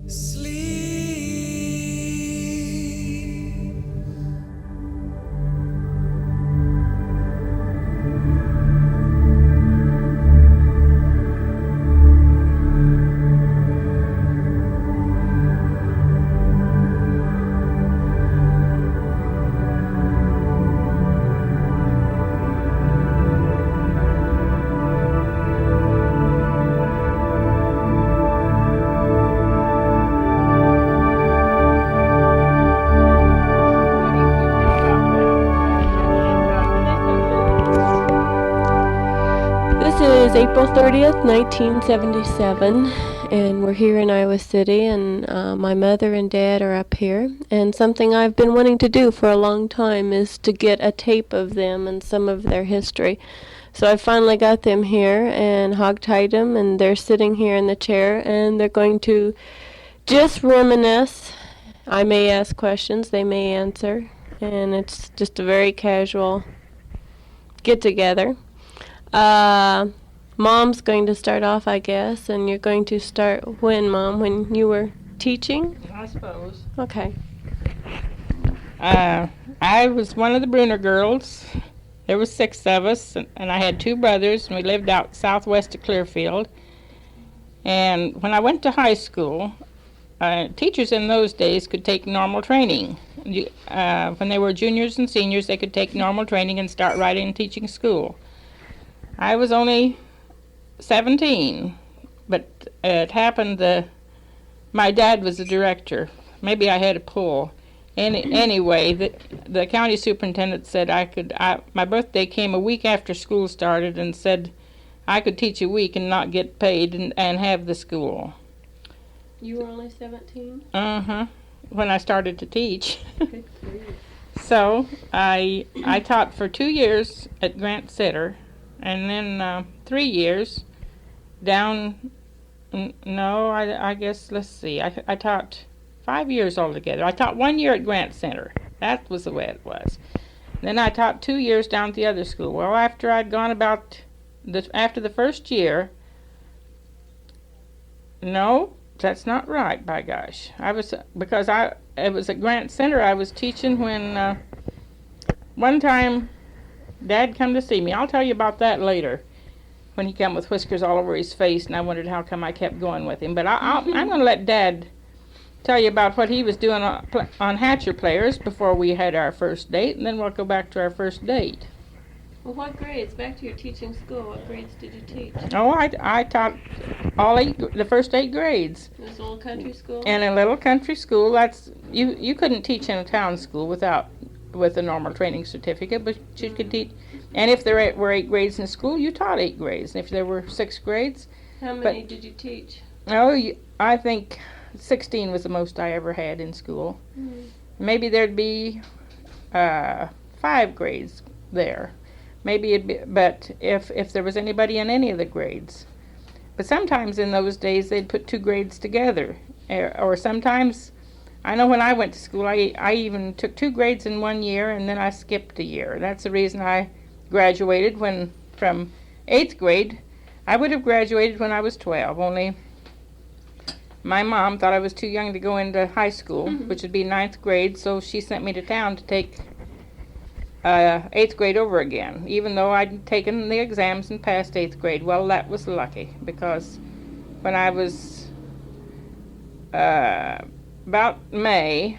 This is April 30th, 1977, and we're here in Iowa City, and my mother and dad are up here. And something I've been wanting to do for a long time is to get a tape of them and some of their history. So I finally got them here and hogtied them, and they're sitting here in the chair, and they're going to just reminisce. I may ask questions, they may answer, and it's just a very casual get-together. Mom's going to start off, I guess, and you're going to start when, Mom? When you were teaching? I suppose. Okay. I was one of the Bruner girls. There was 6 of us, and I had 2 brothers, and we lived out southwest of Clearfield. And when I went to high school, teachers in those days could take normal training. When they were juniors and seniors, they could take normal training and start right in teaching school. I was only 17, but it happened my dad was the director. Maybe I had a pull. Anyway, the county superintendent said my birthday came a week after school started and said I could teach a week and not get paid and have the school. You were only 17? Uh-huh, when I started to teach. Good for you. So I taught for 2 years at Grant Center, and then 3 years down, I guess, let's see, I taught 5 years altogether. I taught 1 year at Grant Center. That was the way it was. Then I taught 2 years down at the other school. Well, after I'd gone after the first year, no, that's not right, by gosh. It was at Grant Center I was teaching when one time Dad come to see me. I'll tell you about that later, when he come with whiskers all over his face, and I wondered how come I kept going with him. But I'm going to let Dad tell you about what he was doing on Hatcher Players before we had our first date, and then we'll go back to our first date. Well, what grades? Back to your teaching school. What grades did you teach? Oh, I taught the first 8 grades. It was a little country school? In a little country school. That's you couldn't teach in a town school with a normal training certificate, but you could teach. And if there were 8 grades in school, you taught 8 grades. And if there were 6 grades, how many did you teach? Oh, I think 16 was the most I ever had in school. Mm-hmm. Maybe there'd be 5 grades there. Maybe but if there was anybody in any of the grades. But sometimes in those days they'd put 2 grades together, or sometimes. I know when I went to school, I even took 2 grades in 1 year, and then I skipped a year. That's the reason I graduated from 8th grade. I would have graduated when I was 12, only my mom thought I was too young to go into high school, which would be 9th grade, so she sent me to town to take 8th grade over again, even though I'd taken the exams and passed 8th grade. Well, that was lucky, because when I was about May,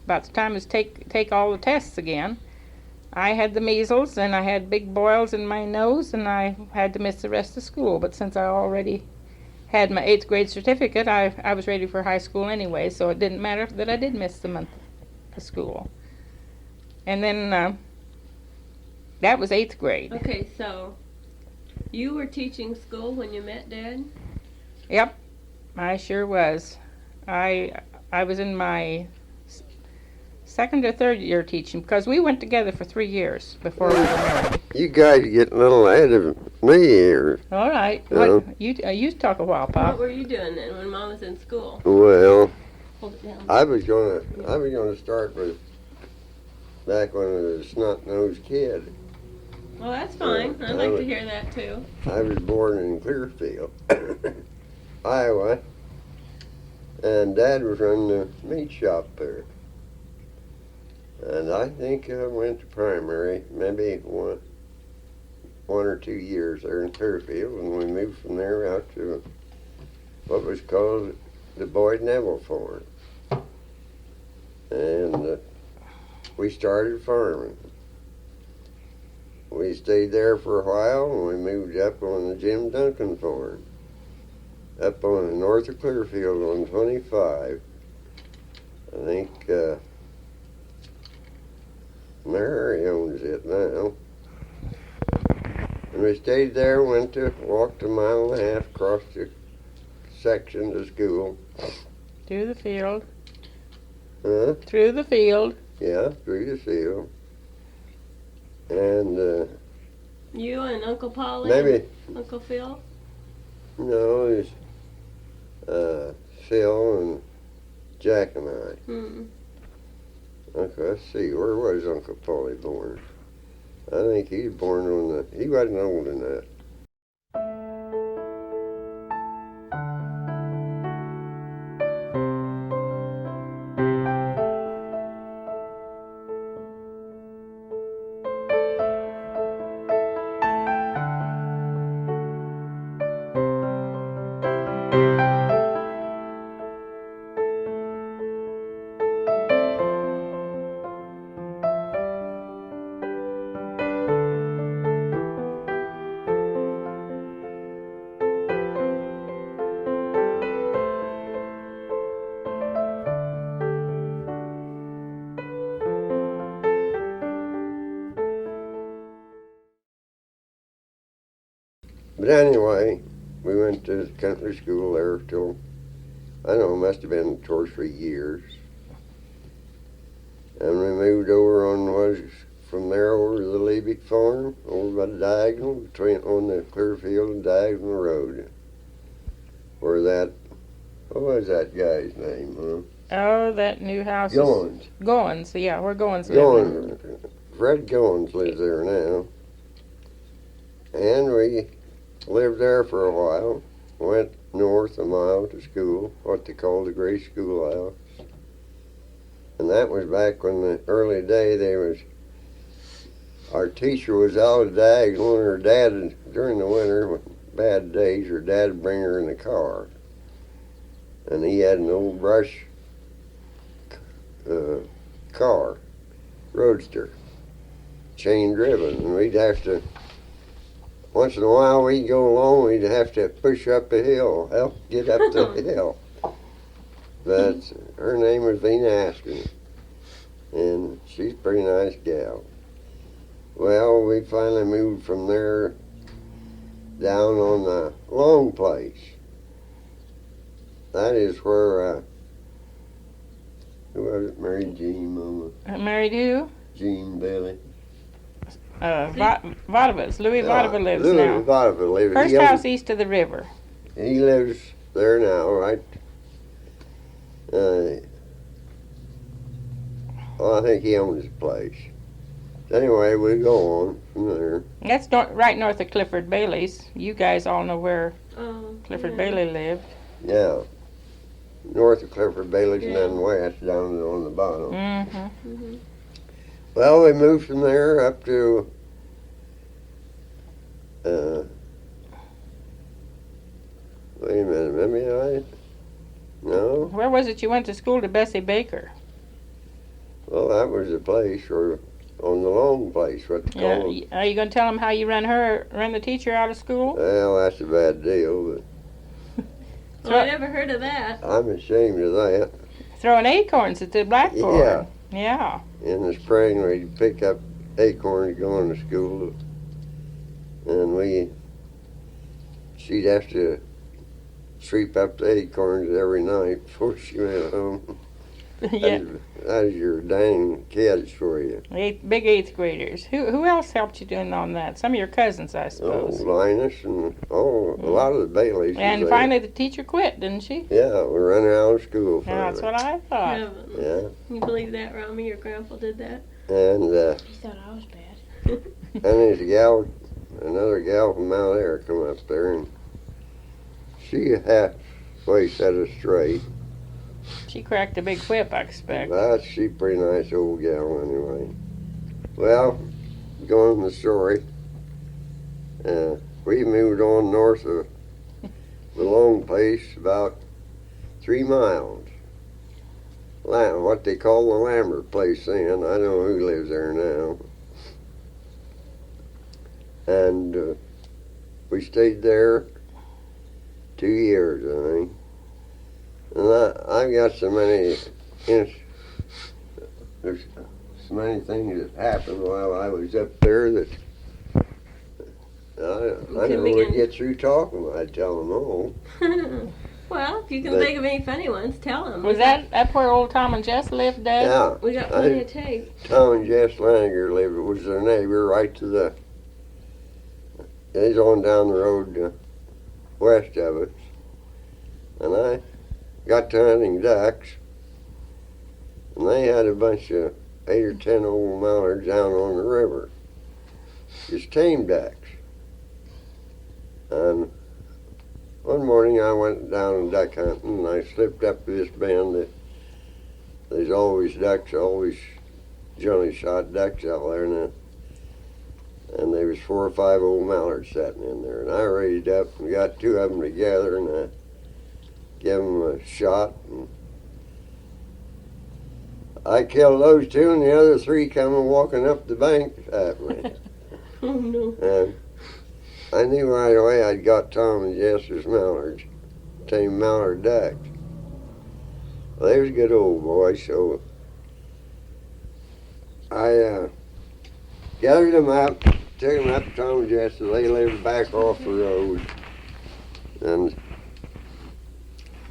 about the time to take all the tests again, I had the measles and I had big boils in my nose, and I had to miss the rest of school. But since I already had my 8th grade certificate, I was ready for high school anyway, so it didn't matter that I did miss the month of school. And then that was 8th grade. Okay, so you were teaching school when you met Dad? Yep, I sure was. I was in my 2nd or 3rd year teaching, because we went together for 3 years before we were married. You guys get a little ahead of me here. All right. You talk a while, Pop. What were you doing then when Mom was in school? Well, Hold it down. I was gonna start with back when I was a snot-nosed kid. Well, that's fine. I'd like to hear that too. I was born in Clearfield, Iowa, And Dad was running the meat shop there. And I think I went to primary, maybe one or 2 years there in Clearfield, and we moved from there out to what was called the Boyd Neville Farm. And we started farming. We stayed there for a while, and we moved up on the Jim Duncan Farm, up on the north of Clearfield on 25. I think Mary owns it now. And we stayed there, walked a mile and a half across the section to school. Through the field. Huh? Through the field. Yeah, through the field. And You and Uncle Polly maybe, and Uncle Phil? no, it's Phil and Jack and I. Hmm. Okay, let's see, where was Uncle Polly born? I think he was born he wasn't old enough. But anyway, we went to country school there till, I don't know, must have been 2 or 3 years. And we moved over from there over to the Liebig Farm, over by the Diagonal, on the Clearfield and Diagonal Road. Where what was that guy's name, huh? Oh, that new house. Goins. Goins, yeah, where Goins live. Fred Goins lives there now. And we lived there for a while, went north a mile to school, what they called the Gray Schoolhouse. And that was back when the early day our teacher was out of Diagonal, and her dad, during the winter, with bad days, her dad would bring her in the car. And he had an old brush car, roadster, chain driven, and we'd have to, once in a while we'd go along, we'd have to push up a hill, help get up the hill. But her name was Vina Askin, and she's a pretty nice gal. Well, we finally moved from there down on the Long Place. That is where, who was it, married Jean, Mama? Married who? Jean Bailey. Vadavas. Louis Vadava lives Louis now. Vadava lives. First house east of the river. He lives there now, right? Well, I think he owns the place. Anyway, we go on from there. That's right north of Clifford Bailey's. You guys all know where Clifford Bailey lived. Yeah. North of Clifford Bailey's and then west down on the bottom. Mm-hmm. Mm-hmm. Well, we moved from there up to wait a minute, maybe no? Where was it you went to school? To Bessie Baker? Well, that was the place, or on the Long Place, what they call it. Are you going to tell them how you run the teacher out of school? Well, that's a bad deal, but I never heard of that. I'm ashamed of that. Throwing acorns at the blackboard. Yeah. Yeah. In the spring, we'd pick up acorns going to school, and she'd have to sweep up the acorns every night before she went home. Yeah. That's your dang kids for you. Big eighth graders. Who else helped you doing on that? Some of your cousins, I Oh, suppose. Linus and a lot of the Baileys. was And there. finally the teacher quit, didn't she? Yeah, we ran her out of school Yeah, finally. that's what I thought. Heavens. Yeah, You believe that, Rami? Your grandpa did that? and He thought I was bad. and there's another gal from out there come up there, and she halfway set us straight. She cracked a big whip, I expect. But she's a pretty nice old gal anyway. Well, going to the story. We moved on north of the long place about 3 miles. What they call the Lambert place then. I don't know who lives there now. And we stayed there 2 years, I think. And I've got so many, there's so many things that happened while I was up there that I don't want to get through talking. I'd tell them all. Well, if you can But- think of any funny ones, tell them. Was that where old Tom and Jess lived, Dad? Yeah, We got plenty of tape. Tom and Jess Laniger lived, was their neighbor right to the, he's on down the road west of us. And I got to hunting ducks, and they had a bunch of 8 or 10 old mallards down on the river. Just tame ducks. And one morning I went down duck hunting, and I slipped up to this bend that there's always ducks, always Johnny shot ducks out there, and there was 4 or 5 old mallards sitting in there, and I raised up and got 2 of them together, and I gave them a shot, and I killed those 2, and the other 3 come walking up the bank at me. Oh, no. And I knew right away I'd got Tom and Jess's mallards, tame mallard ducks. Well, they was good old boys, so I gathered them up, took them up to Tom and Jess, and they lived back off the road. And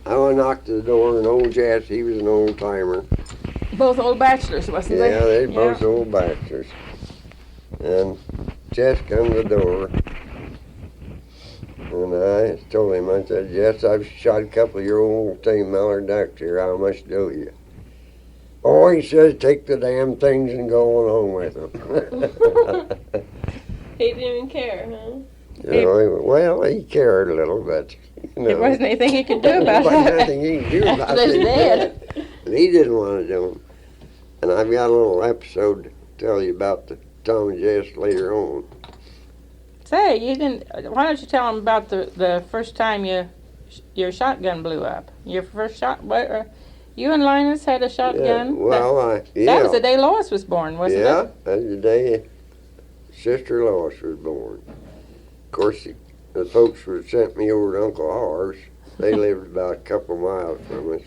I went and knocked at the door, and old Jess, he was an old timer. Both old bachelors, wasn't they? Yeah, they both old bachelors. And Jess come to the door, and I told him, I said, Jess, I've shot a couple of your old tame mallard ducks here. How much do you? Oh, he says, take the damn things and go on home with them. He didn't even care, huh? You know, well, he cared a little, but you know, There wasn't anything he could do about wasn't that. nothing he could do about After they're it. dead. And he didn't want to do them. And I've got a little episode to tell you about the Tom and Jess later on. Say, you didn't. Why don't you tell them about the first time your shotgun blew up? Your first shot. You and Linus had a shotgun. Well, That was the day Lois was born, wasn't yeah, it? that's the day Sister Lois was born. Of course, the folks who sent me over to Uncle Har's, they lived about a couple miles from us.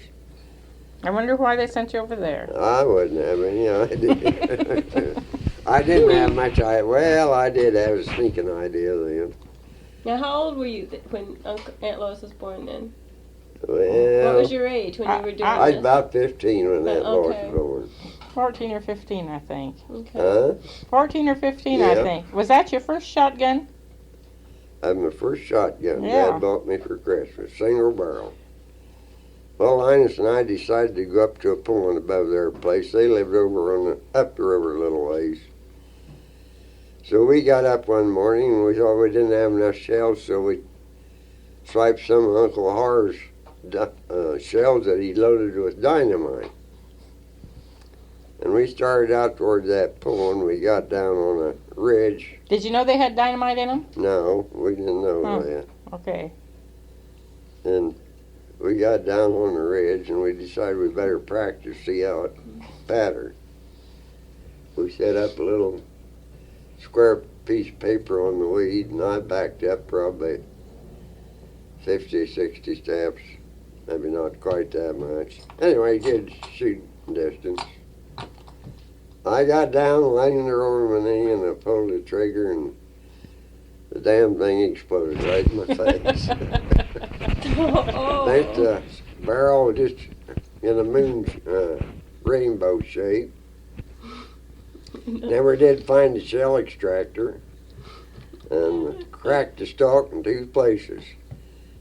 I wonder why they sent you over there. I wouldn't have any idea. I didn't have much well, I did have a sneaking idea then. Now, how old were you when Aunt Lois was born then? Well, What was your age when you were doing I was this? about 15 when that Lois Okay. was born. 14 or 15, I think. Okay. Huh? 14 or 15, I Yeah. think. Was that your first shotgun? I had my first shotgun Yeah. Dad bought me for Christmas, single barrel. Well, Linus and I decided to go up to a pond above their place. They lived over on up the river a little ways. So we got up one morning and we thought we didn't have enough shells, so we swiped some of Uncle Har's shells that he loaded with dynamite. And we started out toward that pond. We got down on a ridge. Did you know they had dynamite in them? No, we didn't know Huh. that. Okay. And we got down on the ridge and we decided we better practice, see how it patterned. We set up a little square piece of paper on the weed, and I backed up probably 50, 60 steps, maybe not quite that much. Anyway, good shooting distance. I got down, landed over my knee, and I pulled the trigger, and the damn thing exploded right in my face. Oh. That barrel was just in a moon rainbow shape. Never did find the shell extractor, and cracked the stalk in 2 places.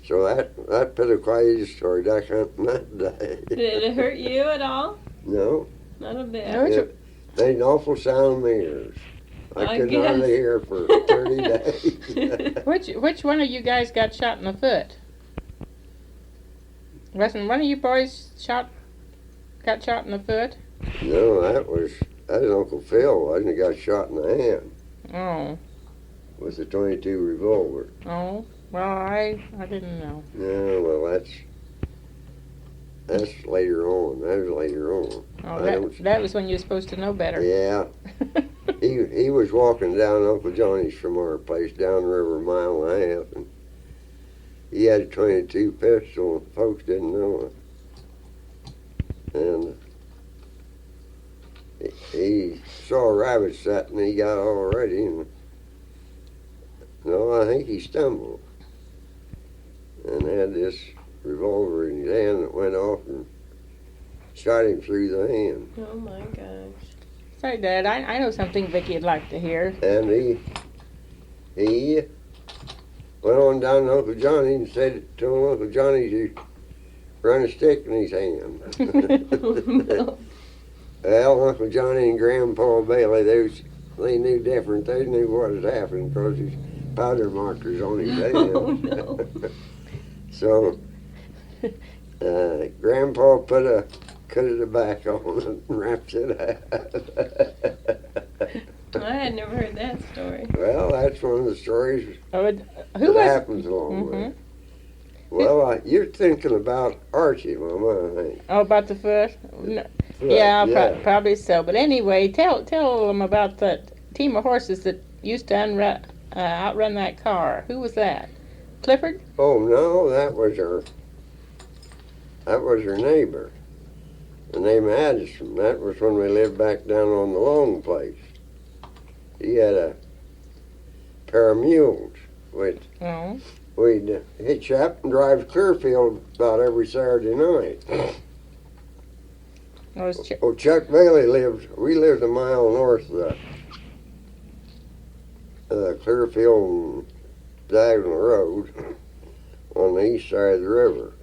So that put a quiet story duck hunting that day. Did it hurt you at all? No, Not a bit. No. it made an awful sound in my ears. I I couldn't guess. hardly hear for 30 days. Which one of you guys got shot in the foot? Wasn't one of you boys shot got shot in the foot? No, that was Uncle Phil, wasn't he? Got shot in the hand Oh, with a .22 revolver. oh. Well, I didn't know. No, well, that's later on. That was later on. Oh, that was when you were supposed to know better. Yeah, he was walking down Uncle Johnny's from our place down the river a mile and a half, and he had a .22 pistol, and folks didn't know it. And he saw a rabbit setting, he got all ready, and no, I think he stumbled and had this revolver in his hand that went off and shot him through the hand. Oh my gosh. Say, Dad, I know something Vicky'd like to hear. And he went on down to Uncle Johnny and told Uncle Johnny to run a stick in his hand. No. Well, Uncle Johnny and Grandpa Bailey, they knew different. They knew what had happened because his powder markers on his hand. Oh no. So Grandpa put a cut of tobacco on it and wrapped it up. I had never heard that story. Well, that's one of the stories Who that was? happens along with Mhm. it. Well, you're thinking about Archie, Mama, I think. Oh, about the foot? No. Yeah, yeah. probably so. But anyway, tell them about that team of horses that used to outrun that car. Who was that? Clifford? Oh no, that was her neighbor. The name Addison. That was when we lived back down on the Long Place. He had a pair of mules, which Oh. we'd hitch up and drive to Clearfield about every Saturday night. Oh, Chuck Bailey we lived a mile north of the Clearfield and Diagonal Road on the east side of the river.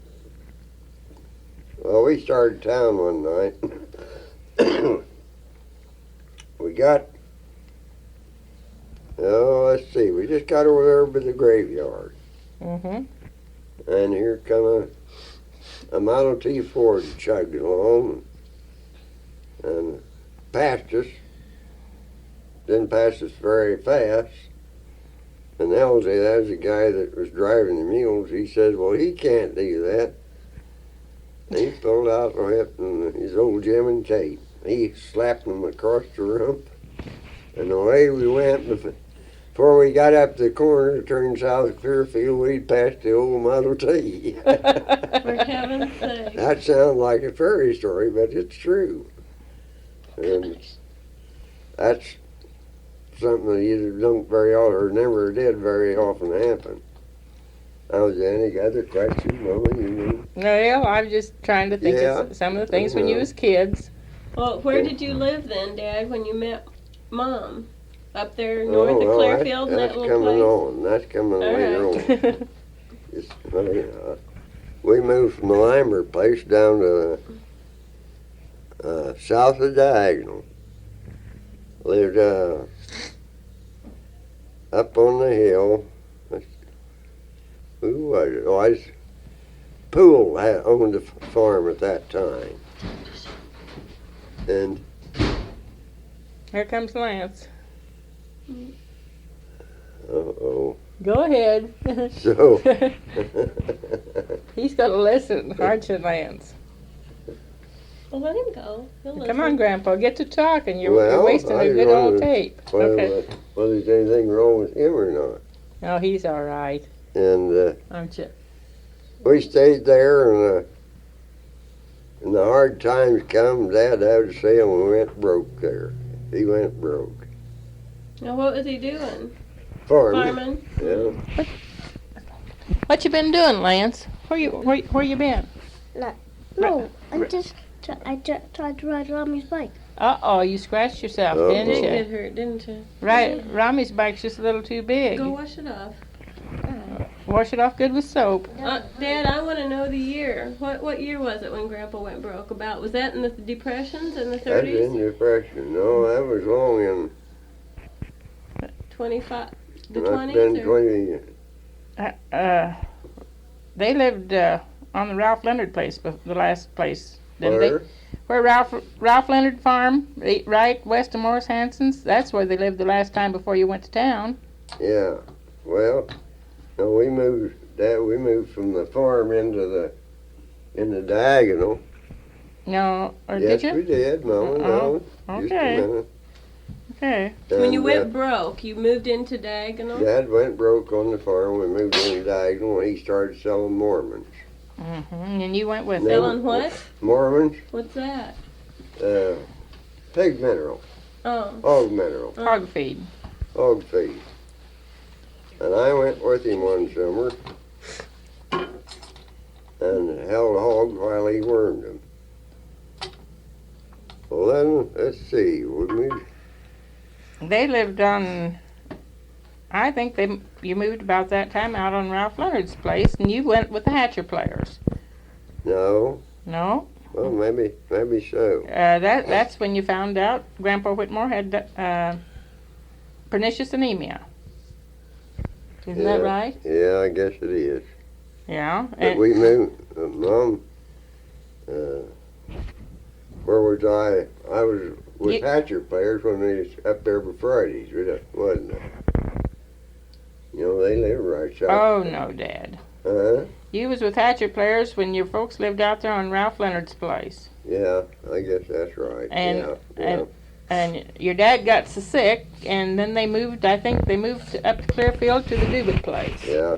Well, we started town one night. We got, let's see, we just got over there by the graveyard. Mm-hmm. And here come a Model T Ford chugged along and passed us. Didn't pass us very fast. And Elsie, that was the guy that was driving the mules, he said, well, he can't do that. And he pulled out the whip and his old Jim and Kate. He slapped them across the rump. And away we went. Before we got up the corner to turn south of Clearfield, we'd passed the old Model T. For heaven's sake. That sounds like a fairy story, but it's true. And that's something that you don't very often, or never did very often happen. Now, is there any other questions, Mama? You need? Well, I'm just trying to think Yeah. of some of the things when you was kids. Well, where did you live then, Dad, when you met Mom? Up there north of well, Clearfield, in that that's little coming place? on. That's coming later All on. We moved from the Lambert place down to south of Diagonal. Lived up on the hill. Who was it? Oh, Poole owned the farm at that time. And Here comes Lance. uh-oh. Go ahead. So He's got a lesson, aren't you, Lance? Well, let him go. He'll Come on, listen. Grandpa, get to talking. You're Well, wasting I a good old wanted- tape. well, Okay. whether there's anything wrong with him or not. Oh, he's all right, And aren't you? we stayed there, and the hard times come. Dad had to say, and we went broke there. He went broke. Now, what was he doing? Farming. Farming? Yeah. What you been doing, Lance? Where you been? No, I tried to ride Rami's bike. Uh-oh, you scratched yourself, Uh-oh. It didn't did you? hurt, didn't you? Right, Rami's bike's just a little too big. Go wash it off. Wash it off good with soap. Dad, I want to know the year. What year was it when Grandpa went broke? Was that in the Depressions in the That's in 30s? depression. No, that was long in. 25, the That's 20s? been or? 20. They lived on the Ralph Leonard place, the last place Didn't they? Where? Where Ralph Leonard Farm, right west of Morris Hanson's. That's where they lived the last time before you went to town. Yeah. Well, no, we moved. Dad, we moved from the farm in the diagonal. No, or Yes, did you? we did. No, no. Just a Okay. minute. Okay. When you And, went broke, you moved into Diagonal? Dad went broke on the farm. We moved in the diagonal, and he started selling Mormons. And you went with No. him. Selling what? Mormons, What's that? pig mineral, Oh. hog mineral, Hog feed. hog feed. And I went with him one summer and held hogs while he wormed them. Well, then, let's see. They lived on. I think you moved about that time out on Ralph Leonard's place, and you went with the Hatcher players. No. No, Well, maybe so. that's when you found out Grandpa Whitmore had pernicious anemia. Isn't that right? Yeah, I guess it is. Yeah. But we moved, Mom, where was I? I was with Hatcher players when they was up there for Fridays, wasn't I? You know, they live right south. Oh no, Dad. Uh-huh. You was with Hatcher players when your folks lived out there on Ralph Leonard's place. Yeah, I guess that's right. And- yeah. And your dad got so sick, and then they moved. I think they moved up to Clearfield to the Dubit place. Yeah.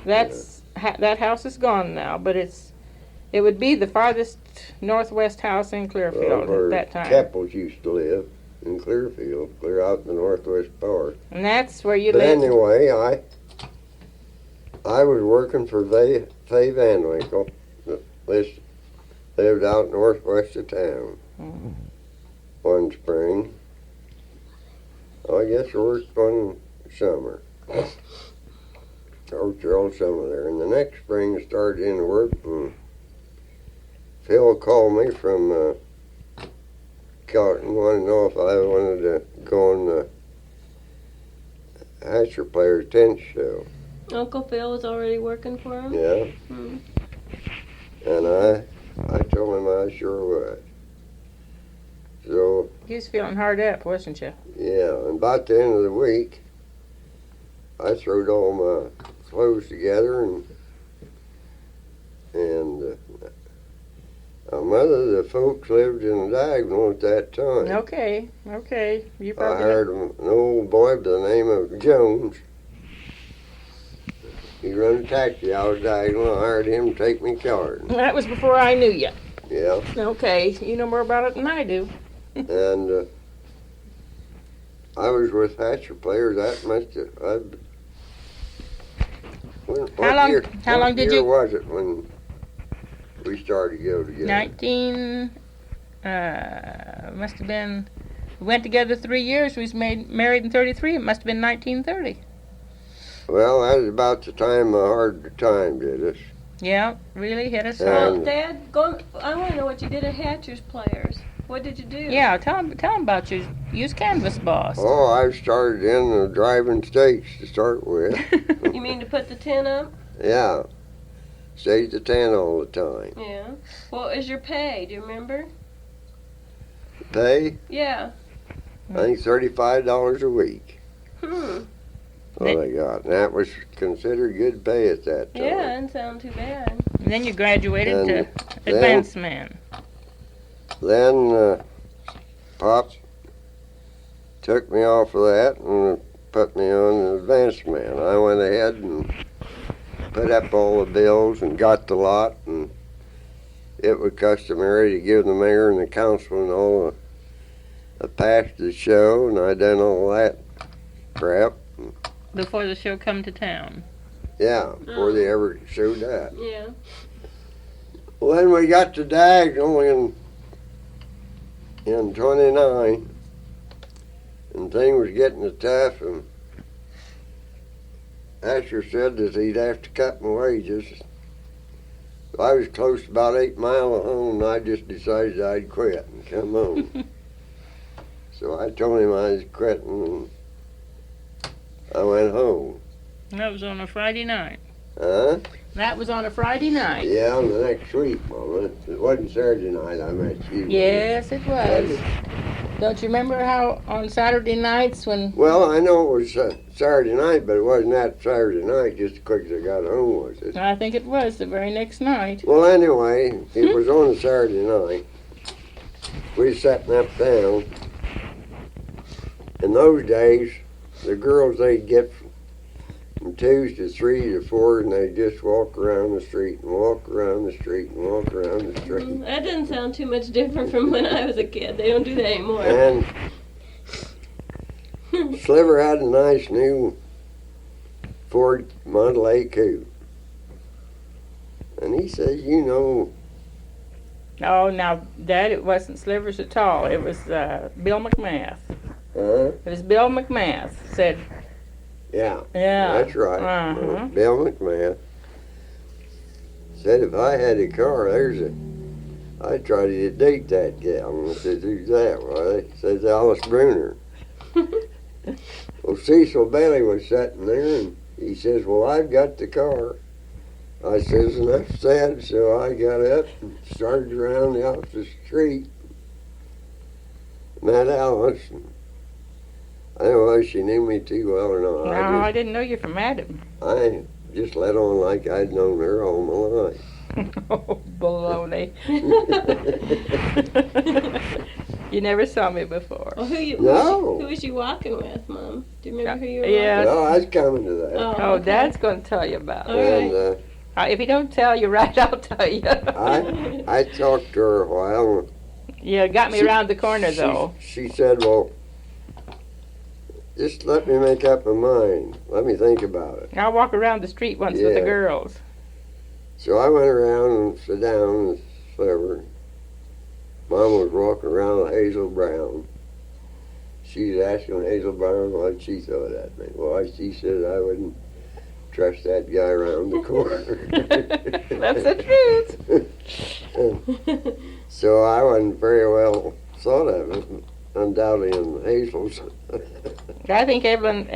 That house is gone now, but it would be the farthest northwest house in Clearfield where at that time. Keppels used to live in Clearfield, clear out in the northwest part. And that's where you But lived. anyway, I was working for Fay Van Winkle, that lived out northwest of town. Mhm. One spring. I guess I worked one summer. I worked there all summer there. And the next spring I started in work, and Phil called me from Kelton, wanted to know if I wanted to go on the Hatcher Players tent show. Uncle Phil was already working for him? Yeah. Hmm. And I told him I sure would. So, You was feeling hard up, wasn't you? yeah, and about the end of the week, I throwed all my clothes together and my mother, the folks lived in the Diagonal at that time. Okay. You I probably. hired an old boy by the name of Jones. He run a taxi out of Diagonal. I hired him to take me card. That was before I knew you. Yeah, Okay, you know more about it than I do. and I was with Hatcher Players. That must have. How long did year you- was it when we started to go together? 19. Must have been. We went together 3 years. We was married in 33. It must have been 1930. Well, that was about the time my hard time did us. Yeah, really hit us Yeah. hard. Well, Dad, I want to know what you did at Hatcher's Players. What did you do? Yeah, tell him about you. You was canvas boss. Oh, I started in the driving stakes to start with. You mean to put the tent up? Yeah. Stayed the tent all the time. Yeah. What was your pay? Do you remember? Pay, Yeah. I think $35 a week. Hmm. What I got. And that was considered good pay at that time. Yeah, didn't sound too bad. And then you graduated And to then- advanced man. Then Pop took me off of that and put me on the advanced man. I went ahead and put up all the bills and got the lot, and it was customary to give the mayor and the council and all a pass to the show, and I done all that crap. Before the show come to town. Yeah, before they ever showed that. Yeah. Well, then we got to Diagonal in 29, and things was getting tough, and Asher said that he'd have to cut my wages. So I was close to about 8 miles of home, and I just decided I'd quit and come home. So I told him I was quitting, and I went home. That was on a Friday night. Huh? That was on a Friday night. Yeah, on the next week, Mama. It wasn't Saturday night I met you. Yes, it was. Don't you remember how on Saturday nights when... Well, I know it was Saturday night, but it wasn't that Saturday night just as quick as I got home, was it? I think it was the very next night. Well, anyway, it was on a Saturday night. We was sitting uptown. In those days, the girls, they'd get from 2 to 3 to 4, and they'd just walk around the street and walk around the street and walk around the street. That doesn't sound too much different from when I was a kid. They don't do that anymore. And Sliver had a nice new Ford Model A coupe. And he says, you know, Oh, now, Dad, it wasn't Slivers at all. It was Bill McMath. huh? It was Bill McMath said, Yeah, yeah. that's right. Uh-huh. Bill McMahon said if I had a car, I'd try to date that gal. And I said, who's that? Well, he says Alice Bruner. Well, Cecil Bailey was sitting there, and he says, well, I've got the car. I says, enough said, so I got up and started around the opposite street. Met Alice. And I don't know whether she knew me too well or not. No, I didn't know you from Adam. I just let on like I'd known her all my life. Oh, baloney. You never saw me before. Well, who No. was you walking with, Mom? Do you remember who you were Yeah. Well, I was coming to that. walking? Oh, okay. Dad's going to tell you about All it. right. And If he don't tell you right, I'll tell you. I talked to her a while. Yeah, got me She- around the corner, though. She said, well, just let me make up my mind. Let me think about it. I walked around the street once with the Yeah. girls. So I went around and sat down with Sliver. Mom was walking around with Hazel Brown. She was asking Hazel Brown what she thought of me. Well, she said I wouldn't trust that guy around the corner. That's the truth. So I wasn't very well thought of it, undoubtedly in Hazel's. I think Evelyn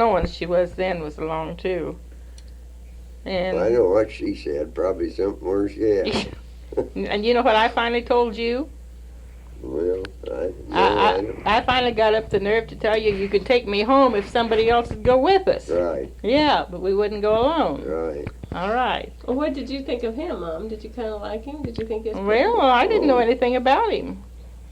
Owens, she was then, was along too. And I know what she said, probably something worse yet. and you know what I finally told you? Well, I I finally got up the nerve to tell you could take me home if somebody else would go with us. right, Yeah, but we wouldn't go alone. right. All right. Well, what did you think of him, Mom? Did you kind of like him? Did you think he was Well, I didn't know anything about him.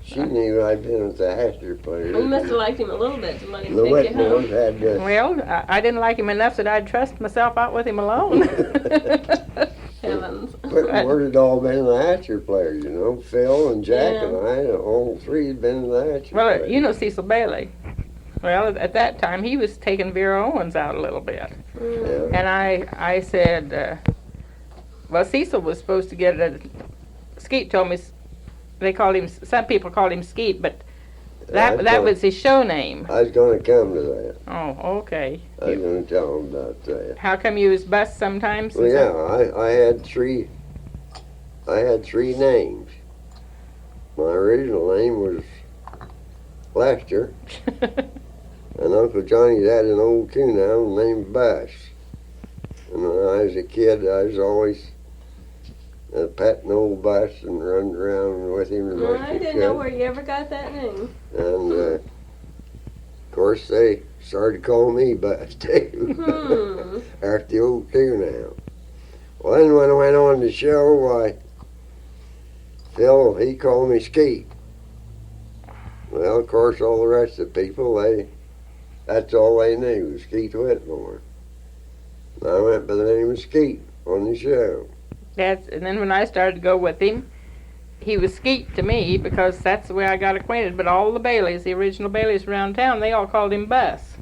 She knew I'd been with the Astor players. You must have liked him a little bit to let him The take you Whitmores home. had Well, I didn't like him enough that I'd trust myself out with him alone. Heavens. Whitmore had all been the Hatcher players, you know. Phil and Jack Yeah. and I, all three had been the Hatcher Well, players. you know Cecil Bailey. Well, at that time, he was taking Vera Owens out a little bit. Mm. Yeah. And I said, well, Cecil was supposed to get a... Skeet told me, they called him, some people called him Skeet, but that was his show name. I was going to come to that. Oh, okay. I was going to tell them about that. How come you was bus sometimes? Well, yeah, I had three names. My original name was Lester, and Uncle Johnny had an old coon hound named Bass. And when I was a kid, I was always petting old Bass and running around with him as Well, much I as didn't know where you ever got that name. And of course, they started calling me Bass too, after the old coon hound. Well, then when I went on the show, why, Phil, he called me Skeet. Well, of course, all the rest of the people, that's all they knew, was Skeet Whitmore. And I went by the name of Skeet on the show. And then when I started to go with him, he was Skeet to me because that's the way I got acquainted. But all the Baileys, the original Baileys around town, they all called him Bus.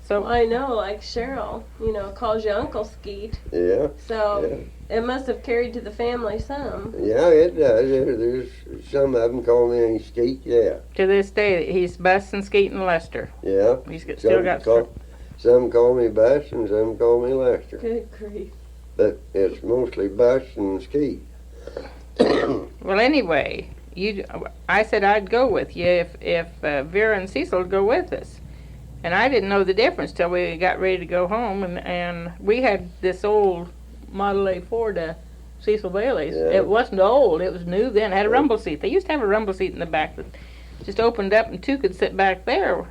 So I know, like Cheryl, calls you Uncle Skeet. Yeah, So it must have carried to the family some. yeah, it does. There's some of them call me Skeet, yeah. to this day, he's Bus and Skeet and Lester. Yeah. He's still got. Some call me Bus and some call me Lester. Good grief. But it's mostly Bus and Skeet. Well, anyway, I said I'd go with you if Vera and Cecil would go with us. And I didn't know the difference till we got ready to go home, and we had this old Model A Ford, Cecil Bailey's. Yeah. It wasn't old, it was new then. It had a rumble seat. They used to have a rumble seat in the back that just opened up and two could sit back there.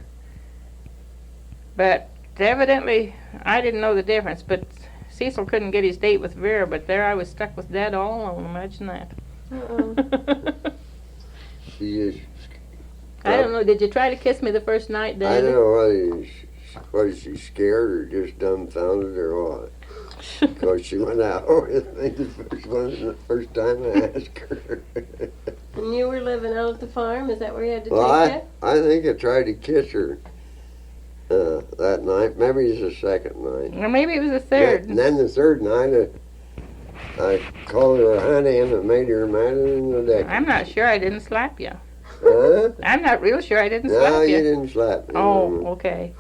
But evidently, I didn't know the difference, but Cecil couldn't get his date with Vera, but there I was stuck with Dad all alone. Imagine that. Uh-oh. She just, I don't know, did you try to kiss me the first night, I Dad? don't know was she scared or just dumbfounded or what? Because she went out with me the first time I asked her. And you were living out at the farm? Is that where you had to Well, take it? I think I tried to kiss her that night. Maybe it's the second night. Or maybe it was the third. And then the third night, I called her honey and it made her madder than the deck. I'm not sure I didn't slap you. Huh? I'm not real sure I didn't No, slap you you. didn't slap me. Oh, okay.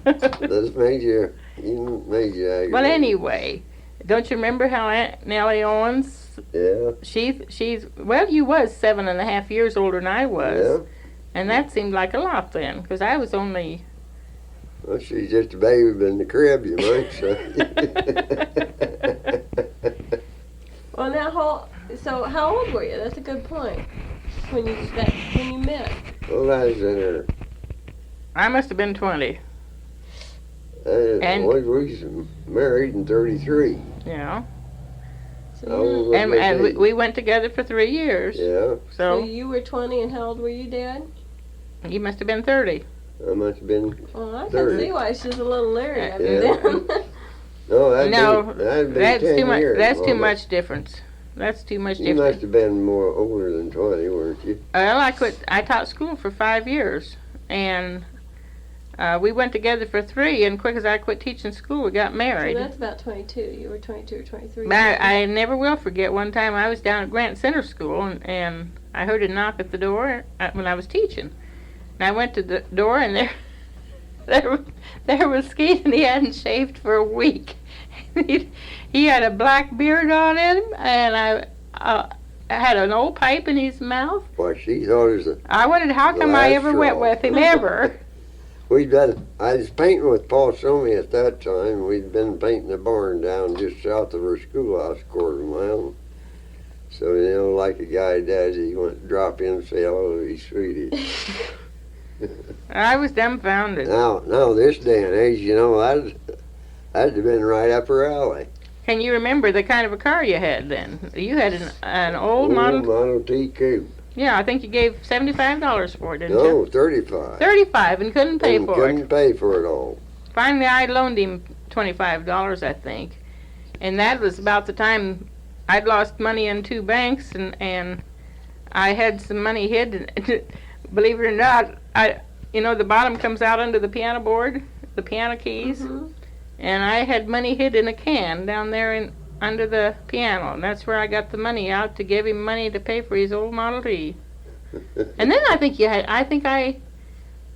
This made you aggravated. Well, anyway, don't you remember how Aunt Nellie Owens? Yeah, She's well, you was 7.5 years older than I was, yeah. and that seemed like a lot then, because I was only. Well, she's just a baby in the crib, you might say. Well, now, how old were you? That's a good point. When you met. Well, I was in her. I must have been 20. And- We was married in 33. Yeah, So I was you, with and my and baby. we went together for 3 years. Yeah, so So you were 20, and how old were you, Dad? you must have been 30. I must have been. Well, I can 30. see why she's a little leery after Yeah. then. No, that'd No, be that's 10 too much. years. That's too Mama. much difference. That's too much You difference. must have been more older than 20, weren't you? Well, I taught school for 5 years, and we went together for 3. And quick as I quit teaching school, we got So married. that's about 22. You were 22 or 23. But I never will forget one time I was down at Grant Center School, and I heard a knock at the door when I was teaching. And I went to the door, and there was Skeet, and he hadn't shaved for a week. He had a black beard on him, and I had an old pipe in his mouth. Why, she thought it was I wondered how come Well, I that's ever went wrong. with him ever. I was painting with Paul Somey at that time. We'd been painting a barn down just south of our schoolhouse, quarter mile. So, like a guy does, he went to drop in and say hello to his sweetie. I was dumbfounded. Now, this day and age, that'd have been right up her alley. Can you remember the kind of a car you had then? You had an old model. Model T coupe. Yeah, I think you gave $75 for it, didn't you? No, 35. 35 and couldn't pay And for couldn't it. pay for it all. Finally, I loaned him $25, I think, and that was about the time I'd lost money in 2 banks, and I had some money hid. Believe it or not, the bottom comes out under the piano board, the piano keys, Mhm. and I had money hid in a can down there under the piano, and that's where I got the money out to give him money to pay for his old Model T. And then I think I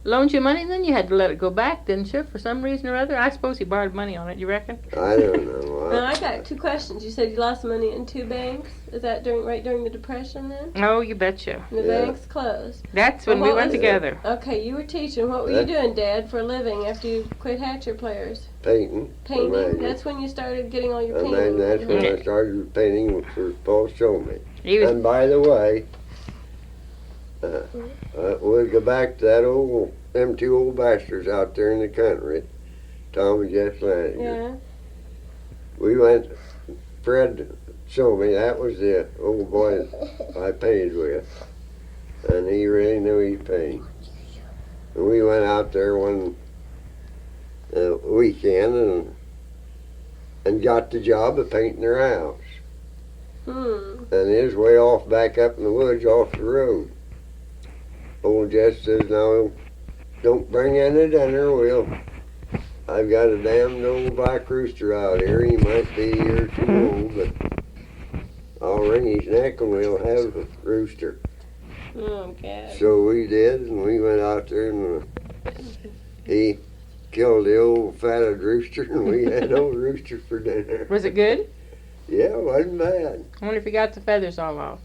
loaned you money, and then you had to let it go back, didn't you, for some reason or other? I suppose he borrowed money on it, you reckon? I don't know. Now, I got 2 questions. You said you lost money in 2 banks. Is that right during the Depression then? Oh, you betcha. And the Yeah. banks closed. That's when Well, we what went was- together. Okay, you were teaching. What were you doing, Dad, for a living after you quit Hatcher Players? Painting. Painting. Imagine. That's when you started getting all your painting. Imagine that's when Yeah. I started painting for Paul Somey. He was, And by the way, we'll go back to them 2 old bastards out there in the country, Tom and Jess Laniger. Yeah. We went, Fred Somey, that was the old boy I painted with, and he really knew he painted. And we went out there one weekend and got the job of painting their house. Hmm. And it was way off back up in the woods off the road. Old Jess says, "No, don't bring any dinner. I've got a damned old black rooster out here. He might be a year or 2 old, but I'll wring his neck and we'll have a rooster." Oh, God. So we did, and we went out there and he killed the old fatted rooster, and we had old rooster for dinner. was it good? Yeah, it wasn't bad. I wonder if he got the feathers all off.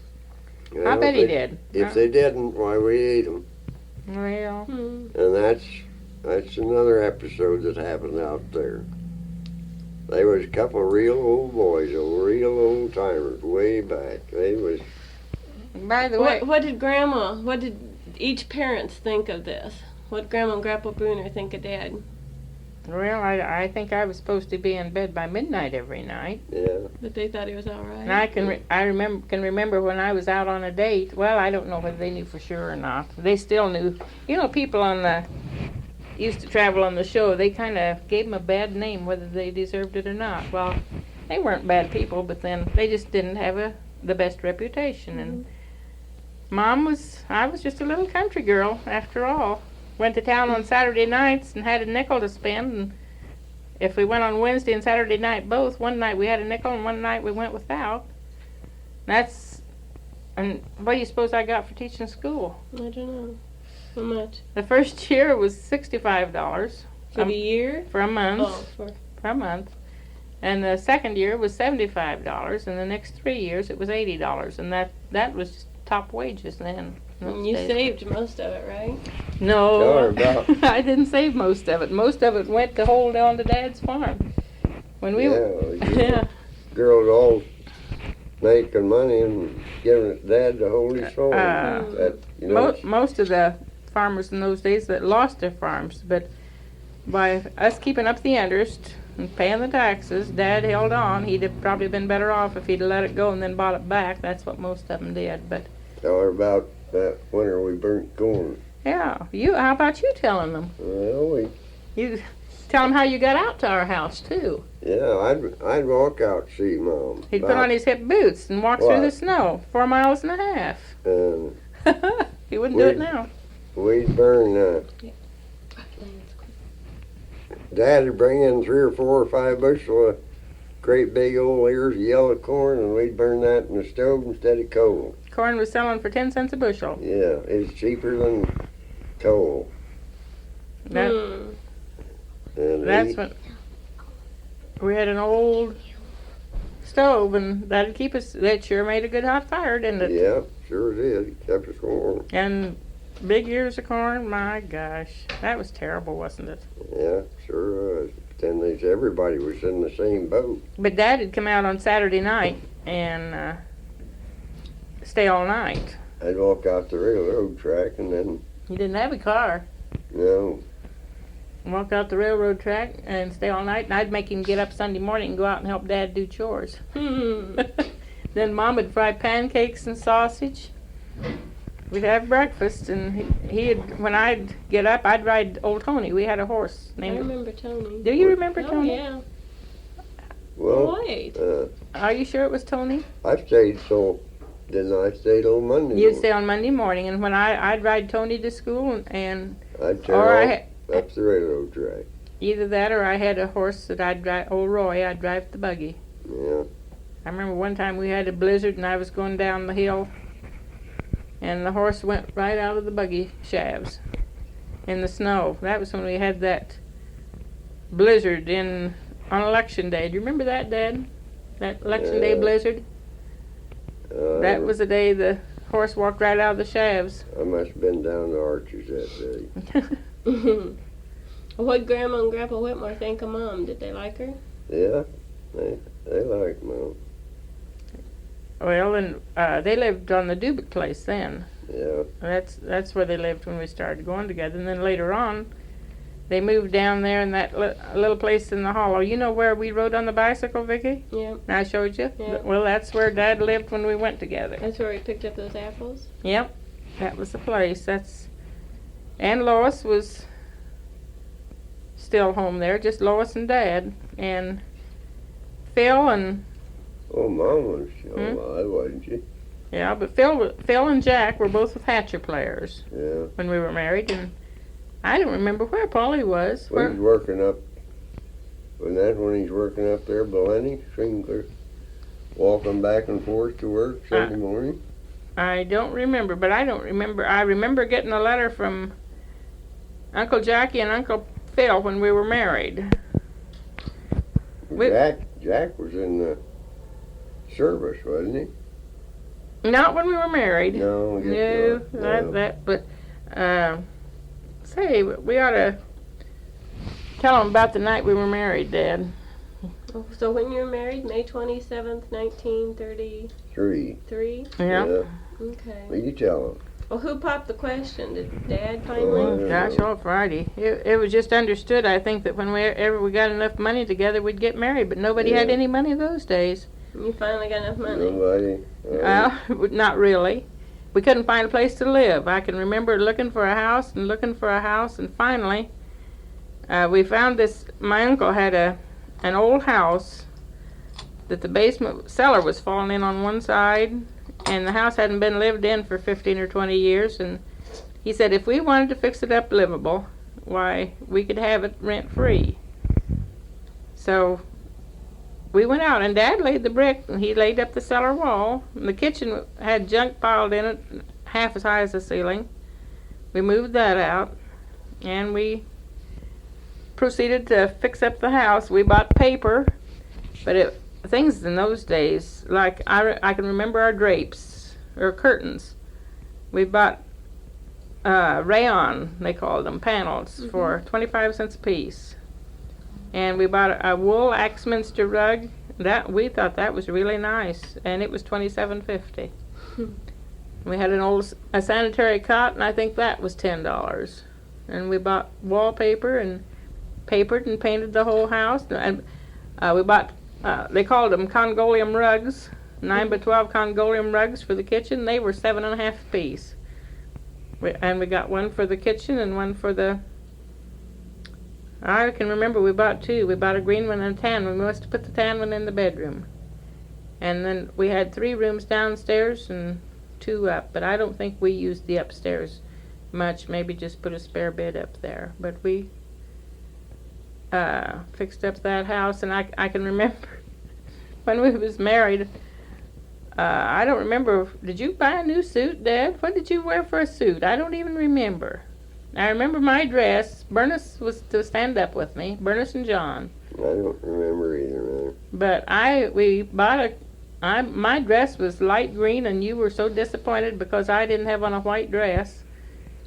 I Well, bet he if did. If they didn't, why, we ate them. Well, Hmm. And That's another episode that happened out there. They was a couple of real old boys, real old timers, way back. They was, By the way, What did each parents think of this? What Grandma and Grandpa Bruner think of Dad? well, I think I was supposed to be in bed by midnight every night. yeah. But they thought he was all And right. I can remember when I was out on a date. Well, I don't know whether they knew for sure or not. They still knew. You know, people on the used to travel on the show. They kind of gave them a bad name, whether they deserved it or not. Well, they weren't bad people, but then they just didn't have the best reputation. And I was just a little country girl after all. Went to town on Saturday nights and had a nickel to spend. And if we went on Wednesday and Saturday night both, one night we had a nickel and one night we went without. And what do you suppose I got for teaching school? I don't know. How much? The first year was $65 For the year? for a month. Oh, for For a month. And the second year was $75, and the next 3 years it was $80, and that was just top wages then. in those you days. saved most of it, right? No, Tell her about- I didn't save most of it. Most of it went to hold on to Dad's farm. When we were, Yeah, girls all making money and giving it Dad to hold his farm. That, you know, most of the farmers in those days that lost their farms, but by us keeping up the interest and paying the taxes, Dad held on. He'd have probably been better off if he'd let it go and then bought it back. That's what most of them did. But tell her about that winter we burnt corn. yeah, how about you telling them? Well, You tell them how you got out to our house too. I'd walk out to see Mom. He'd put on his hip boots and walk through the What? snow 4 miles and a half. And He wouldn't do it Wait. now. we'd burn. Dad'd bring in 3 or 4 or 5 bushel of great big old ears of yellow corn, and we'd burn that in the stove instead of coal. Corn was selling for 10 cents a bushel. Yeah, it's cheaper than coal. That, Hmm. And That's when we had an old stove, and that'd keep us. That sure made a good hot fire, didn't it? yeah, sure did. It kept us warm. And big ears of corn. My gosh, that was terrible, wasn't it? Yeah, sure was. Then everybody was in the same boat. But Dad had come out on Saturday night and stay all night. I'd walk out the railroad track and then, He didn't have a car. you know, Walk out the railroad track and stay all night, and I'd make him get up Sunday morning and go out and help Dad do chores. Hmm. Then Mom would fry pancakes and sausage. We'd have breakfast, and he'd when I'd get up, I'd ride old Tony. We had a horse I named. remember Tony. Do you remember Oh, Tony? yeah. well, Wait. Are you sure it was Tony? I stayed didn't I stay till Monday? You'd stay on Monday morning, and when I'd ride Tony to school, and I'd or turn up the railroad track. either that or I had a horse that I'd drive. Old Roy, I'd drive the buggy. Yeah, I remember one time we had a blizzard, and I was going down the hill, and the horse went right out of the buggy shafts in the snow. That was when we had that blizzard on election day. Do you remember that, Dad? That election day Yeah. blizzard? That was the day the horse walked right out of the shafts. I must have been down to Arches that day. What Grandma and Grandpa Whitmore think of Mom? Did they like her? Yeah, they like Mom. Well, and they lived on the Dubik place then. Yeah, That's where they lived when we started going together. And then later on, they moved down there in that little place in the hollow. You know where we rode on the bicycle, Vicki? Yeah. I showed you? Yeah. Well, that's where Dad lived when we went together. That's where we picked up those apples. Yep, that was the place. And Lois was still home there, just Lois and Dad. And Phil and, oh, Mom was still Hmm? alive, wasn't she? yeah, but Phil and Jack were both with Hatcher players Yeah. when we were married. And I don't remember where Polly was. Well, Where, he's working up, when he's working up there, Blenny, Shingler, walking back and forth to work Sunday morning. I don't remember, but I don't remember. I remember getting a letter from Uncle Jackie and Uncle Phil when we were married. we- Jack was in the service, wasn't Not when we were married. he? No, I guess No, not. No. but say, we ought to Tell them about the night we were married, Dad. Oh, so when you were married, May 27th, 1933? Three. Yeah. Okay. Well, you tell them. Well, who popped the question? Did Dad finally? Oh, Gosh, all Friday. It was just understood, I think, that whenever we got enough money together, we'd get married. But nobody had Yeah. any money those days. You finally got enough money. Nobody. Not really. We couldn't find a place to live. I can remember looking for a house and looking for a house, and finally, we found this. My uncle had an old house that the basement cellar was falling in on one side, and the house hadn't been lived in for 15 or 20 years. And he said if we wanted to fix it up livable, why, we could have it rent free. So we went out, and Dad laid the brick, and he laid up the cellar wall. And the kitchen had junk piled in it, half as high as the ceiling. We moved that out, and we proceeded to fix up the house. We bought paper, but things in those days, like I can remember our drapes or curtains. We bought rayon, they called them, panels, for 25 cents a piece. And we bought a wool Axminster rug. That we thought that was really nice, and it was $27.50. We had a sanitary cot, and I think that was $10. And we bought wallpaper and papered and painted the whole house. And we bought they called them Congolium rugs, 9x12 Congolium rugs for the kitchen. They were $7.50 a piece. And we got one for the kitchen and one for the. I can remember we bought two. We bought a green one and a tan one. We must have put the tan one in the bedroom. And then we had 3 rooms downstairs and 2 up. But I don't think we used the upstairs much. Maybe just put a spare bed up there. But we fixed up that house. And I can remember when we was married. I don't remember. Did you buy a new suit, Dad? What did you wear for a suit? I don't even remember. I remember my dress. Bernice was to stand up with me. Bernice and John. I don't remember either, man. But we bought my dress was light green, and you were so disappointed because I didn't have on a white dress.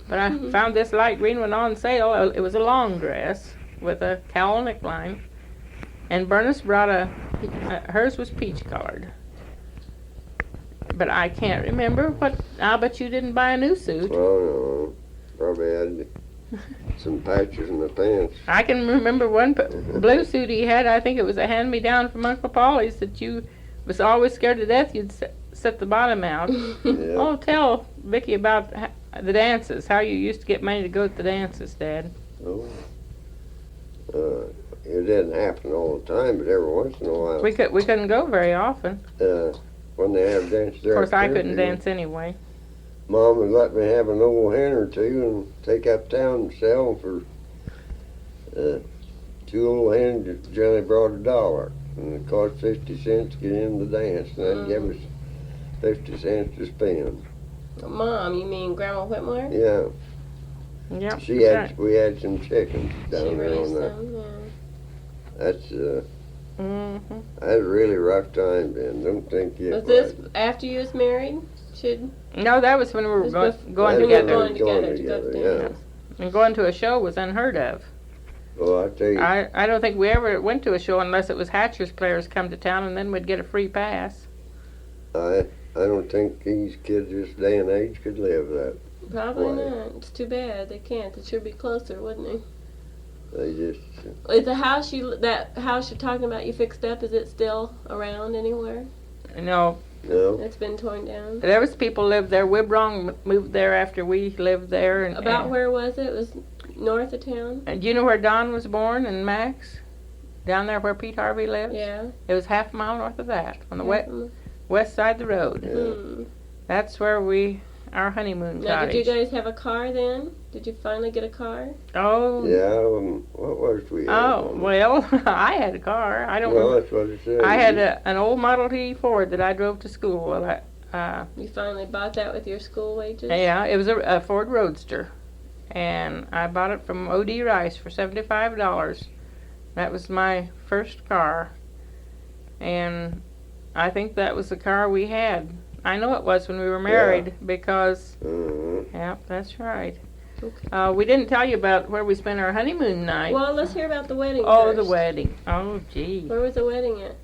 But I found this light green one on sale. It was a long dress with a cowl neckline. And Bernice brought hers was peach colored. But I can't remember what. I'll bet you didn't buy a new suit. Oh, no. Probably had some patches in the pants. I can remember one blue suit he had. I think it was a hand-me-down from Uncle Paulie's that you was always scared to death you'd set the bottom out. Yeah. Oh, tell Vicki about the dances, how you used to get money to go to the dances, Dad. Oh. It didn't happen all the time, but every once in a while. We couldn't go very often. When they have dances there. Of course, I couldn't dance anyway. Mom would let me have an old hen or two and take uptown and sell them for 2 old hens that generally brought $1. And it cost 50 cents to get in the dance, and they'd give us 50 cents to spend. Mom, you mean Grandma Whitmore? Yeah. Yeah. We had some chickens She down there raised on that. them, yeah. That's Mm-hmm. I had a really rough time then. Don't think it Was this after you was married? No, that was when we were going That's together. when we were going to go to together, dance. And going to a show was unheard of. Well, I tell you, I don't think we ever went to a show unless it was Hatcher's players come to town, and then we'd get a free pass. I don't think these kids this day and age could live that. Probably Why? not. It's too bad they can't. It should be closer, wouldn't it? They just Is the house that house you're talking about you fixed up? Is it still around anywhere? No, no. It's been torn down. there was people lived there. Wibrong moved there after we lived there. About where was it? It was north of town. And do you know where Don was born and Max? Down there where Pete Harvey lives? Yeah. It was half a mile north of that, on the Mm. west side of the road. Mm. That's where our honeymoon Now, cottage. did you guys have a car then? Did you finally get a car? Oh. Yeah. What was we? Oh, well, I had a car. I don't Well, remember. that's what it said. I had an old Model T Ford that I drove to school. You finally bought that with your school wages? Yeah, it was a Ford Roadster. And I bought it from O.D. Rice for $75. That was my first car. And I think that was the car we had. I know it was when we were married because, Uh-huh. yeah, that's right. We didn't tell you about where we spent our honeymoon night. Well, let's hear about the wedding Oh, first. the wedding. Oh, gee. Where was the wedding at?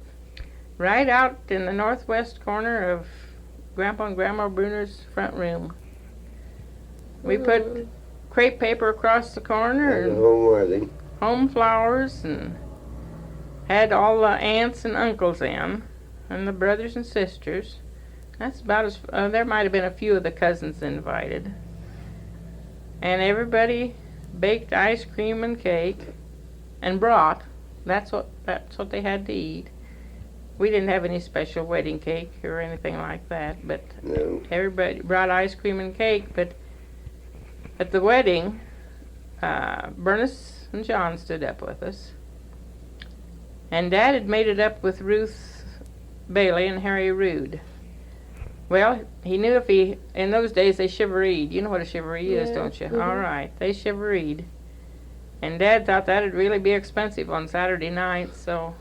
Right out in the northwest corner of Grandpa and Grandma Bruner's front room. We put crepe paper across the corner Had a and home wedding. home flowers and had all the aunts and uncles in and the brothers and sisters. That's about as there might have been a few of the cousins invited. And everybody baked ice cream and cake and brought. That's what they had to eat. We didn't have any special wedding cake or anything like that, but No. everybody brought ice cream and cake. But at the wedding, Bernice and John stood up with us. And Dad had made it up with Ruth Bailey and Harry Rude. Well, he knew in those days they chivaried. You know what a chivaree is, Yeah. don't you? Mhm. All right, they chivaried. And Dad thought that'd really be expensive on Saturday night, so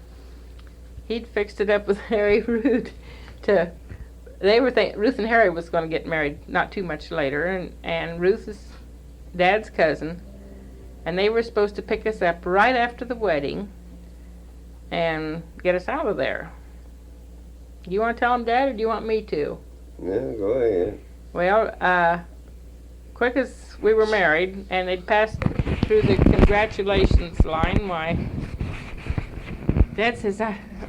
he'd fixed it up with Harry Rude Ruth and Harry was going to get married not too much later, and Ruth is Dad's cousin, and they were supposed to pick us up right after the wedding and get us out of there. You want to tell them, Dad, or do you want me to? Yeah, go ahead. Well, quick as we were married, and they'd passed through the congratulations line, why, Dad says,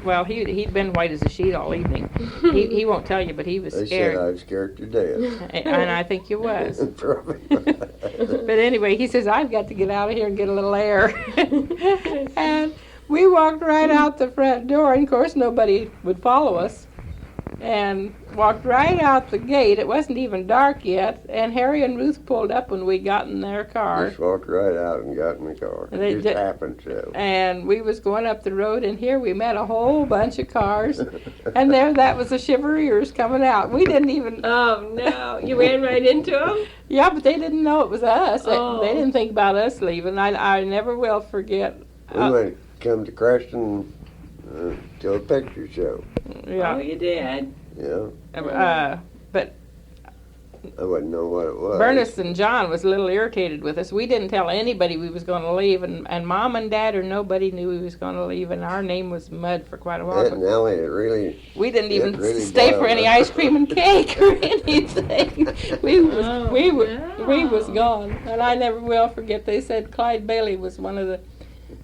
well, he'd been white as a sheet all evening. He won't tell you, but he was They scared. said I was scared to death. And I think you was. Probably. But anyway, he says, I've got to get out of here and get a little air. And we walked right out the front door, and of course nobody would follow us. And walked right out the gate. It wasn't even dark yet, and Harry and Ruth pulled up when we got in their car. Just walked right out and got in the car. They It just did- happened so. And we was going up the road, and here we met a whole bunch of cars. And there that was the Chevroleers coming out. We didn't even... Oh, no. You ran right into them? Yeah, but they didn't know it was us. Oh. They didn't think about us leaving. I never will forget. We went come to Creston to a picture show. Oh, Yeah. you did. Yeah, But I wouldn't know what it was. Bernice and John was a little irritated with us. We didn't tell anybody we was going to leave, and Mom and Dad or nobody knew we was going to leave, and our name was mud for quite a while. Aunt Nellie, it really. We didn't It even really stay for bothered any us. ice cream and cake or anything. We was Oh, we no. was gone, and I never will forget. They said Clyde Bailey was one of the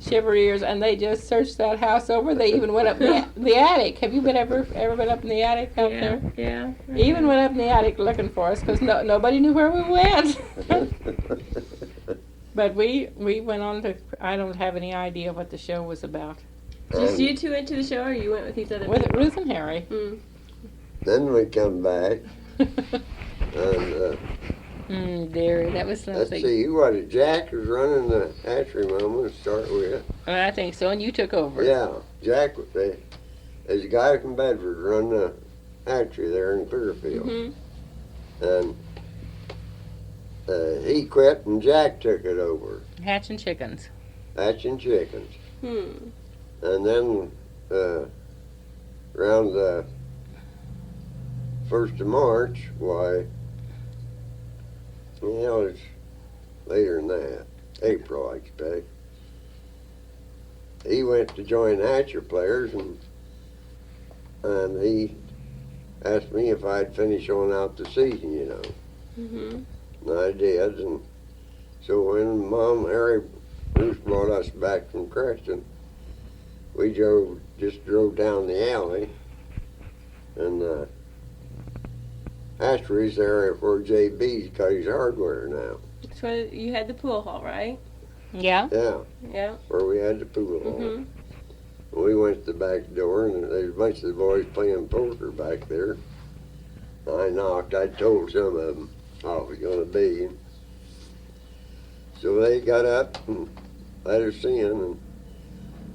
Chevroleers, and they just searched that house over. They even went up the attic. Have you ever been up in the attic out there? Yeah. Even went up in the attic looking for us because nobody knew where we went. But we went on to. I don't have any idea what the show was about. Just you two went to the show, or you went with these other With people? Ruth and Harry. Mm. Then we come back and Dearie, that was let's something. see, who was it? Jack was running the hatchery, Mama, to start with. I think so, and you took over. Yeah, Jack, there's a guy from Bedford run the hatchery there in Clearfield. Mm-hmm. And he quit and Jack took it over, Hatching chickens. hatching chickens. Hmm. And then around the 1st of March, why, it's later than that, April, I expect. He went to join Hatcher Players, and he asked me if I'd finish on out the season, Mm-hmm. And I did, and so when Mom, Harry, Bruce brought us back from Creston, we just drove down the alley, and hatchery's there where JB's got his hardware now. So you had the pool hall, right? Yeah. Yeah, Yeah. where we had the pool hall. Mm-hmm. We went to the back door, and there's a bunch of the boys playing poker back there. I knocked. I told some of them how it was going to be. So they got up and let us in, and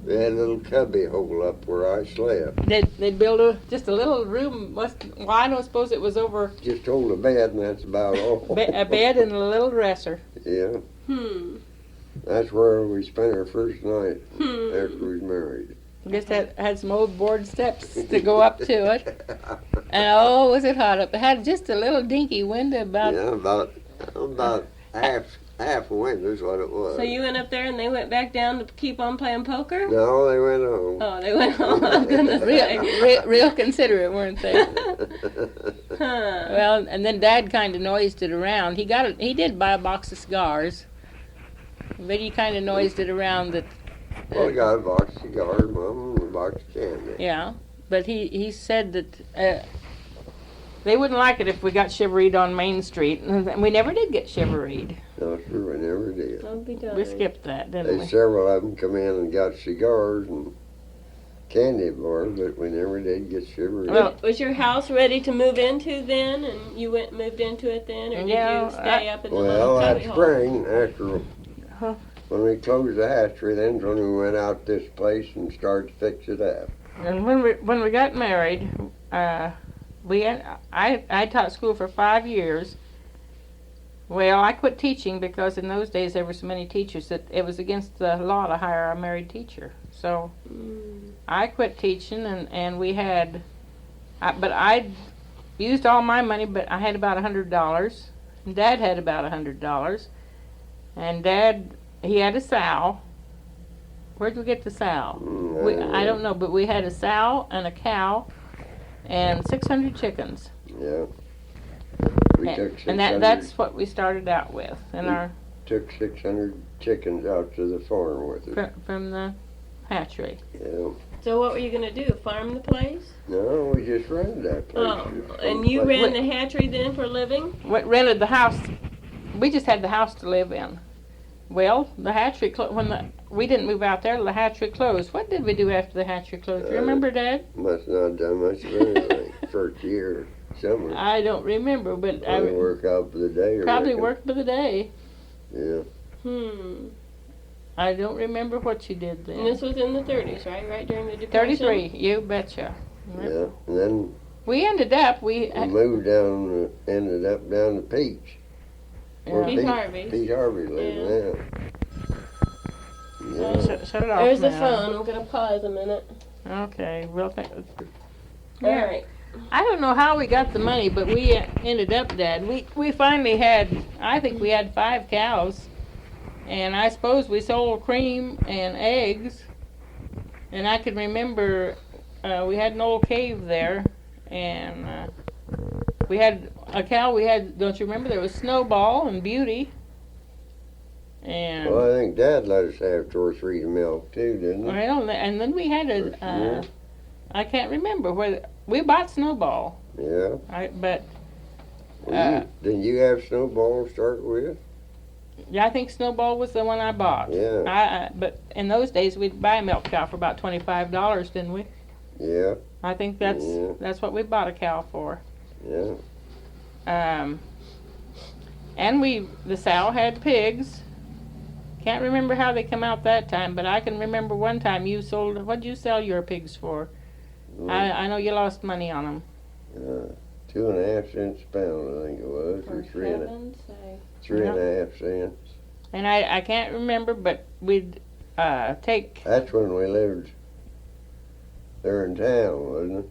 we had a little cubby hole up where I slept. They'd build just a little room. I don't suppose it was over Just hold a bed, and that's about all. a bed and a little dresser. Yeah, Hmm. that's where we spent our first night Hmm. after we was married. Just had some old board steps to go up to it. And oh, was it hot up. It had just a little dinky window about Yeah, about half a winter's what it was. So you went up there and they went back down to keep on playing poker? No, they went home. Oh, they went home. I was gonna say. Real considerate, weren't they? Huh. Well, and then Dad kind of noised it around. He did buy a box of cigars, but he kind of noised it around that. Well, I got a box of cigars, Mom, and a box of candy. Yeah, but he said that they wouldn't like it if we got chivaried on Main Street, and we never did get chivaried. No, sure, we never did. I'll be done. We skipped that, didn't we? Several of them come in and got cigars and candy bars, but we never did get shivery. Well, Was your house ready to move into then, and you moved into it then, or did Yeah, you stay up in the Well, little that cubby hole? spring, after Huh. when we closed the hatchery, then's when we went out this place and started to fix it up. And when we got married, I taught school for 5 years. Well, I quit teaching because in those days there were so many teachers that it was against the law to hire a married teacher. So I quit teaching, and we had, but I used all my money, but I had about $100. And Dad had about $100, and Dad, he had a sow. Where'd we get the sow? I don't know, but we had a sow and a cow and 600 chickens. Yeah. We took 600, And that's what we started out with. And took 600 chickens out to the farm with us. from the hatchery. Yeah. So what were you gonna do? Farm the place? No, we just rented that place. Oh, and you ran the hatchery then for a living? Rented the house. We just had the house to live in. Well, the hatchery we didn't move out there. The hatchery closed. What did we do after the hatchery closed? Do you remember, Dad? Must not have done much of anything. First year, summer. I don't remember, but I Probably work out for the day. Or probably reckon. worked for the day. Yeah. I don't remember what you did And then. this was in the 30s, right? Right during the Depression? 33, you betcha. Yeah. And then We ended up, we moved down, ended up down to Peach. Where Pete Harvey's. Pete Harvey lived now. Yeah. Shut it off There's the now. phone. I'm gonna pause a minute. Okay, well, All right. I don't know how we got the money, but we ended up, Dad. We finally had, I think we had 5 cows, and I suppose we sold cream and eggs. And I can remember we had an old cave there, and we had a cow. We had, don't you remember? There was Snowball and Beauty. And Well, I think Dad let us have 2 or 3 to milk too, didn't he? well, and then we had First year. I can't remember whether we bought Snowball. Yeah. But Well, didn't you have Snowball to start with? yeah, I think Snowball was the one I bought. Yeah. But in those days we'd buy a milk cow for about $25, didn't we? Yeah. I think Yeah. that's what we bought a cow for. Yeah. And the sow had pigs. Can't remember how they come out that time, but I can remember one time you sold. What'd you sell your pigs for? I know you lost money on them. 2.5 cents a pound, I think it was, or For 3 and heaven's sake. 3.5 cents. And I can't remember, but we'd take. That's when we lived there in town, wasn't it?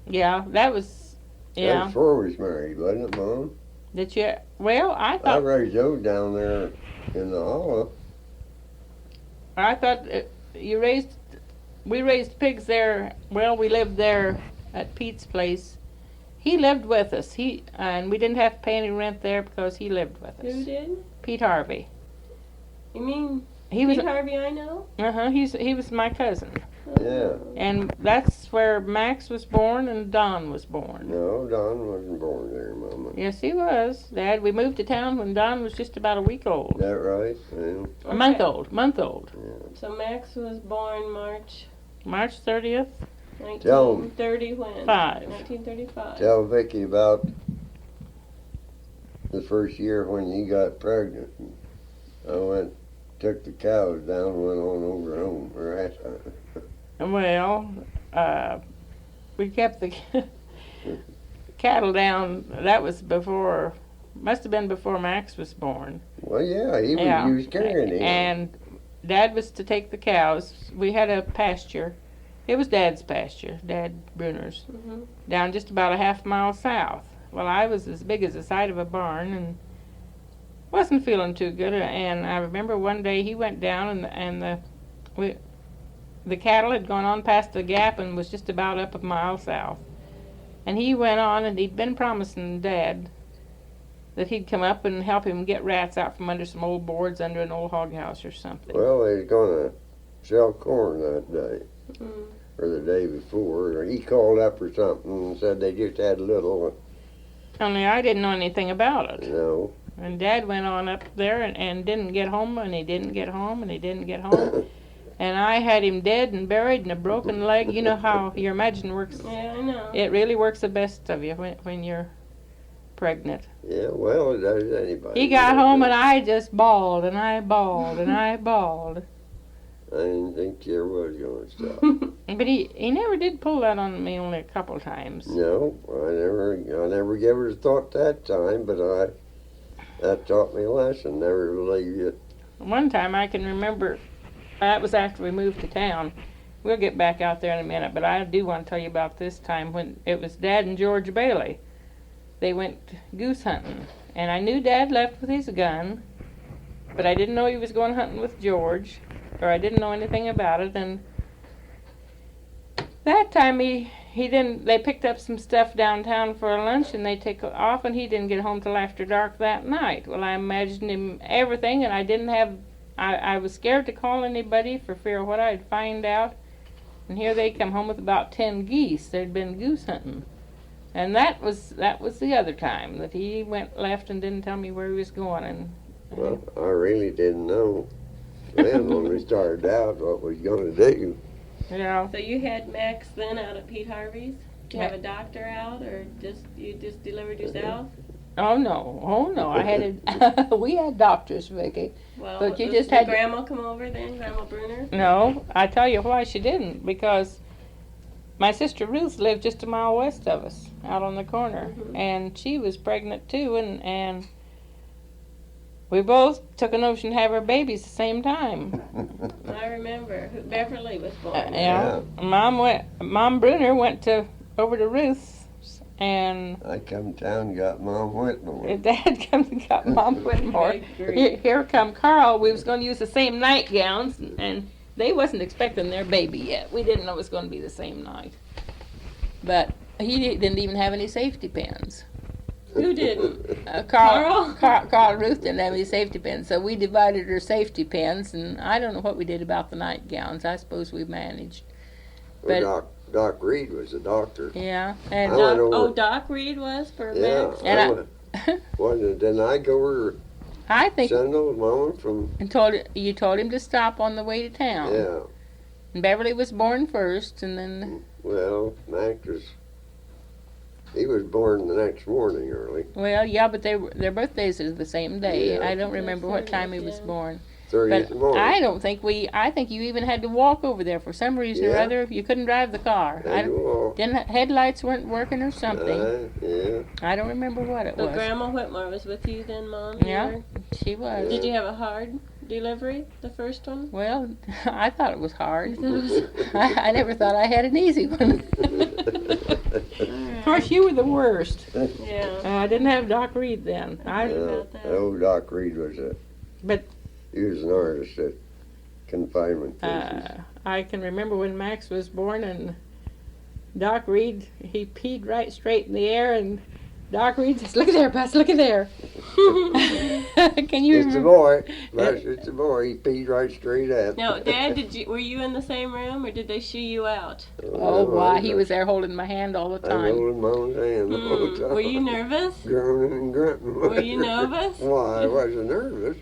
Yeah, that was. That Yeah. was before we was married, wasn't it, Mom? Did you? Well, I I thought. raised those down there in the hollow. We raised pigs there. Well, we lived there at Pete's place. He lived with us. And we didn't have to pay any rent there because he lived with us. Who did? Pete Harvey. You mean He was. Pete Harvey I know? He was my cousin, Yeah. and that's where Max was born and Don was born. No, Don wasn't born there, Mama. Yes, he was. Dad, we moved to town when Don was just about a week old. Is that right? Yeah. A month old. So Max was born March March 30th. 1930 when? 1935. Tell Vicky about the first year when you got pregnant. I took the cows down, and went on over home. Well, we kept the cattle down. That was must have been before Max was born. Well, yeah, he was carrying him. And Dad was to take the cows. We had a pasture. It was Dad's pasture, Dad Bruner's, down just about a half mile south. Well, I was as big as the side of a barn, and wasn't feeling too good, and I remember one day he went down and the cattle had gone on past the gap and was just about up a mile south. And he went on, and he'd been promising Dad that he'd come up and help him get rats out from under some old boards under an old hog house or something. Well, they was gonna sell corn that day, Mm. or the day before, or he called up or something and said they just had a little, Only I didn't know anything about you it. know. And Dad went on up there and didn't get home, and he didn't get home, and he didn't get home. And I had him dead and buried and a broken leg. You know how your imagination works. Yeah, I know. It really works the best of you when you're pregnant. Yeah, well, it does anybody. He got home and I just bawled and I bawled and I bawled. I didn't think you ever was gonna stop. But he never did pull that on me, only a couple times. No, I never gave it a thought that time, but that taught me a lesson. Never believe you. One time I can remember, that was after we moved to town. We'll get back out there in a minute, but I do want to tell you about this time when it was Dad and George Bailey. They went goose hunting, and I knew Dad left with his gun, but I didn't know he was going hunting with George, or I didn't know anything about it. And that time he didn't. They picked up some stuff downtown for lunch, and they took off, and he didn't get home till after dark that night. Well, I imagined him everything, and I didn't have. I was scared to call anybody for fear of what I'd find out. And here they come home with about 10 geese. They'd been goose hunting. And that was the other time that he went left and didn't tell me where he was going. And Well, I really didn't know then when we started out what we was gonna do. you know, So you had Max then out at Pete Harvey's? Did you have a doctor out, or you just delivered yourself? oh no, I had we had doctors, Vicky. Well, But you did just had- Grandma come over then, Grandma Bruner? No, I tell you why she didn't, because my sister Ruth lived just a mile west of us, out on the corner, and she was pregnant too, and we both took a notion to have our babies the same time. I remember. Beverly was born. Yeah. Mom Bruner went over to Ruth's, and I come down and got Mom Whitmore. Dad come and got Mom Whitmore. Here come Carl. We was going to use the same nightgowns, and they wasn't expecting their baby yet. We didn't know it was going to be the same night. But he didn't even have any safety pins. Who didn't? Carl and Ruth didn't have any safety pins, so we divided her safety pins, and I don't know what we did about the nightgowns. I suppose we managed. Well, Doc Reed was the doctor. Yeah, and I went over. Doc Reed was for Yeah, Max? And didn't I go over I to think send those Mama from? and you told him to stop on the way to town. Yeah. And Beverly was born first, and then Well, Mac he was born the next morning early. well, yeah, but their birthdays are the same day. Yeah. I don't remember what time he was Yeah. born. 30th But morning. I think you even had to walk over there for some reason or Yeah. other. You couldn't drive the car. Had to walk. Headlights weren't working or something. Yeah. I don't remember what it So was. Grandma Whitmore was with you then, Mom? Yeah. You She was. were- Did you have a hard delivery, the first one? Well, I thought it was hard. You thought it was- I never thought I had an easy one. Of course, you were the worst. Yeah. I didn't have Doc Reed then. about that. Old Doc Reed was But he was an artist at confinement cases. I can remember when Max was born, and Doc Reed, he peed right straight in the air, and Doc Reed says, "Look at there, Bess, look at there." Can you It's a remember? boy. It's a boy. He peed right straight up. No, Dad, were you in the same room, or did they shoo you out? Oh, why, he was there holding my hand all the I time. holding Mama's hand the whole time. Were you nervous? Groaning and grunting. Were you nervous? Why, I wasn't nervous.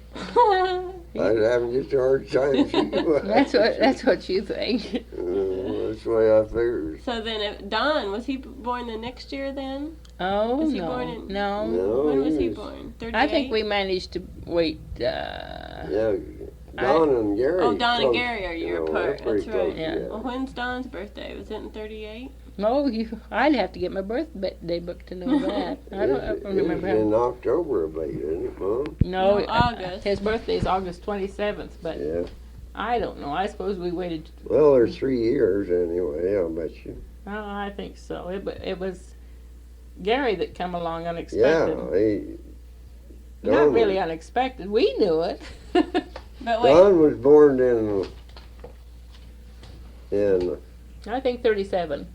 I was having just a hard time. She was. That's what you think. That's the way I figured. So then, Don, was he born the next year then? Oh, Was he no. born in- No. No, When was he was- born? 38? I think we managed to wait. Yeah, Don and Gary. Oh, Don and close. Gary are year You know, apart. they're pretty That's right. close, Yeah. Well, when's Don's birthday? Was it in 38? No, I'd have to get my birthday book to know that. I don't remember. It was in October, I believe, isn't it, Mom? No, No, August. His birthday is August 27th, but Yeah. I don't know. I suppose we waited. Well, there's 3 years anyway, I'll bet you. Oh, I think so. It was Gary that come along Yeah, unexpected. Not Don really was- unexpected. We knew it. But wait, Don was born in I think 37.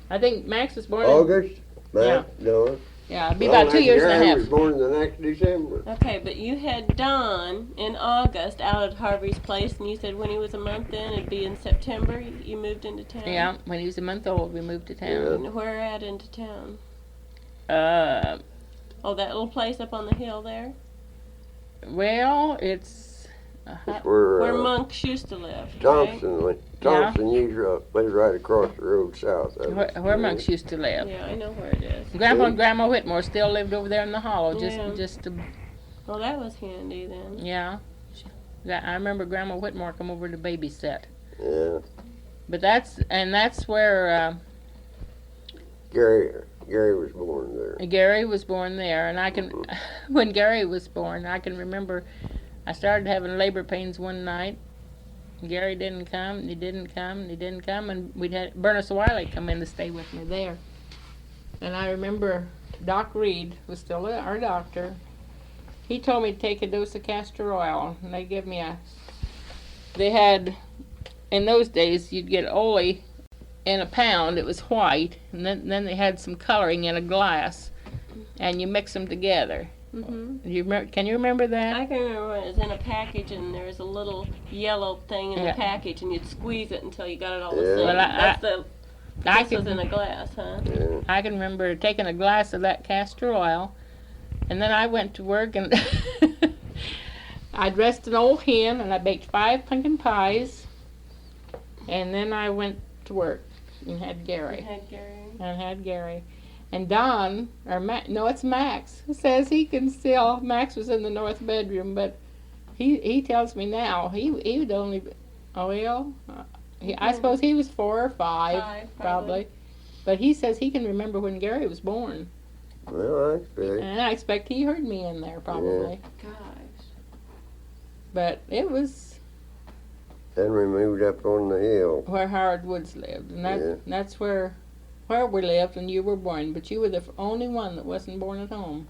I think Max was born August. Yeah. Don. Yeah, it'd be Well, about 2 years and a Gary half. was born the next December. okay, but you had Don in August out at Harvey's place, and you said when he was a month in, it'd be in September. You moved into town. Yeah, when he was a month old, we moved to town. And where at into town? Oh, that little place up on the hill there, Well, it's where monks used to live. Right? Thompson usually lives right across the road south of us. where Monks used to live. Yeah, I know where it is. Grandpa and Grandma Whitmore still lived over there in the hollow. Just Well, that was handy then. yeah. I remember Grandma Whitmore come over to babysit. Yeah. But that's where Gary was born there. Gary was born there, and when Gary was born, I can remember I started having labor pains one night. Gary didn't come, and he didn't come, and he didn't come, and we'd had Bernice Wiley come in to stay with me there. And I remember Doc Reed was still our doctor. He told me to take a dose of castor oil, and they had, in those days, you'd get Ole in a pound. It was white, and then they had some coloring in a glass, and you mix them together. Mm-hmm. Can you remember that? I can remember when it was in a package and there was a little yellow thing in Yeah. the package and you'd squeeze it until you got it all the Yeah. same. Well, This was in a glass, huh? Yeah. I can remember taking a glass of that castor oil, and then I went to work and I dressed an old hen and I baked 5 pumpkin pies, and then I went to work and had Gary. And Don, it's Max, says he can still, Max was in the north bedroom, but he tells me now, he would only, I suppose he was 4 or 5, probably. But he says he can remember when Gary was born. Well, I expect. And I expect he heard me in there, probably. Gosh. But it was Then we moved up on the hill. where Howard Woods lived, and Yeah. that's where we lived when you were born. But you were the only one that wasn't born at home.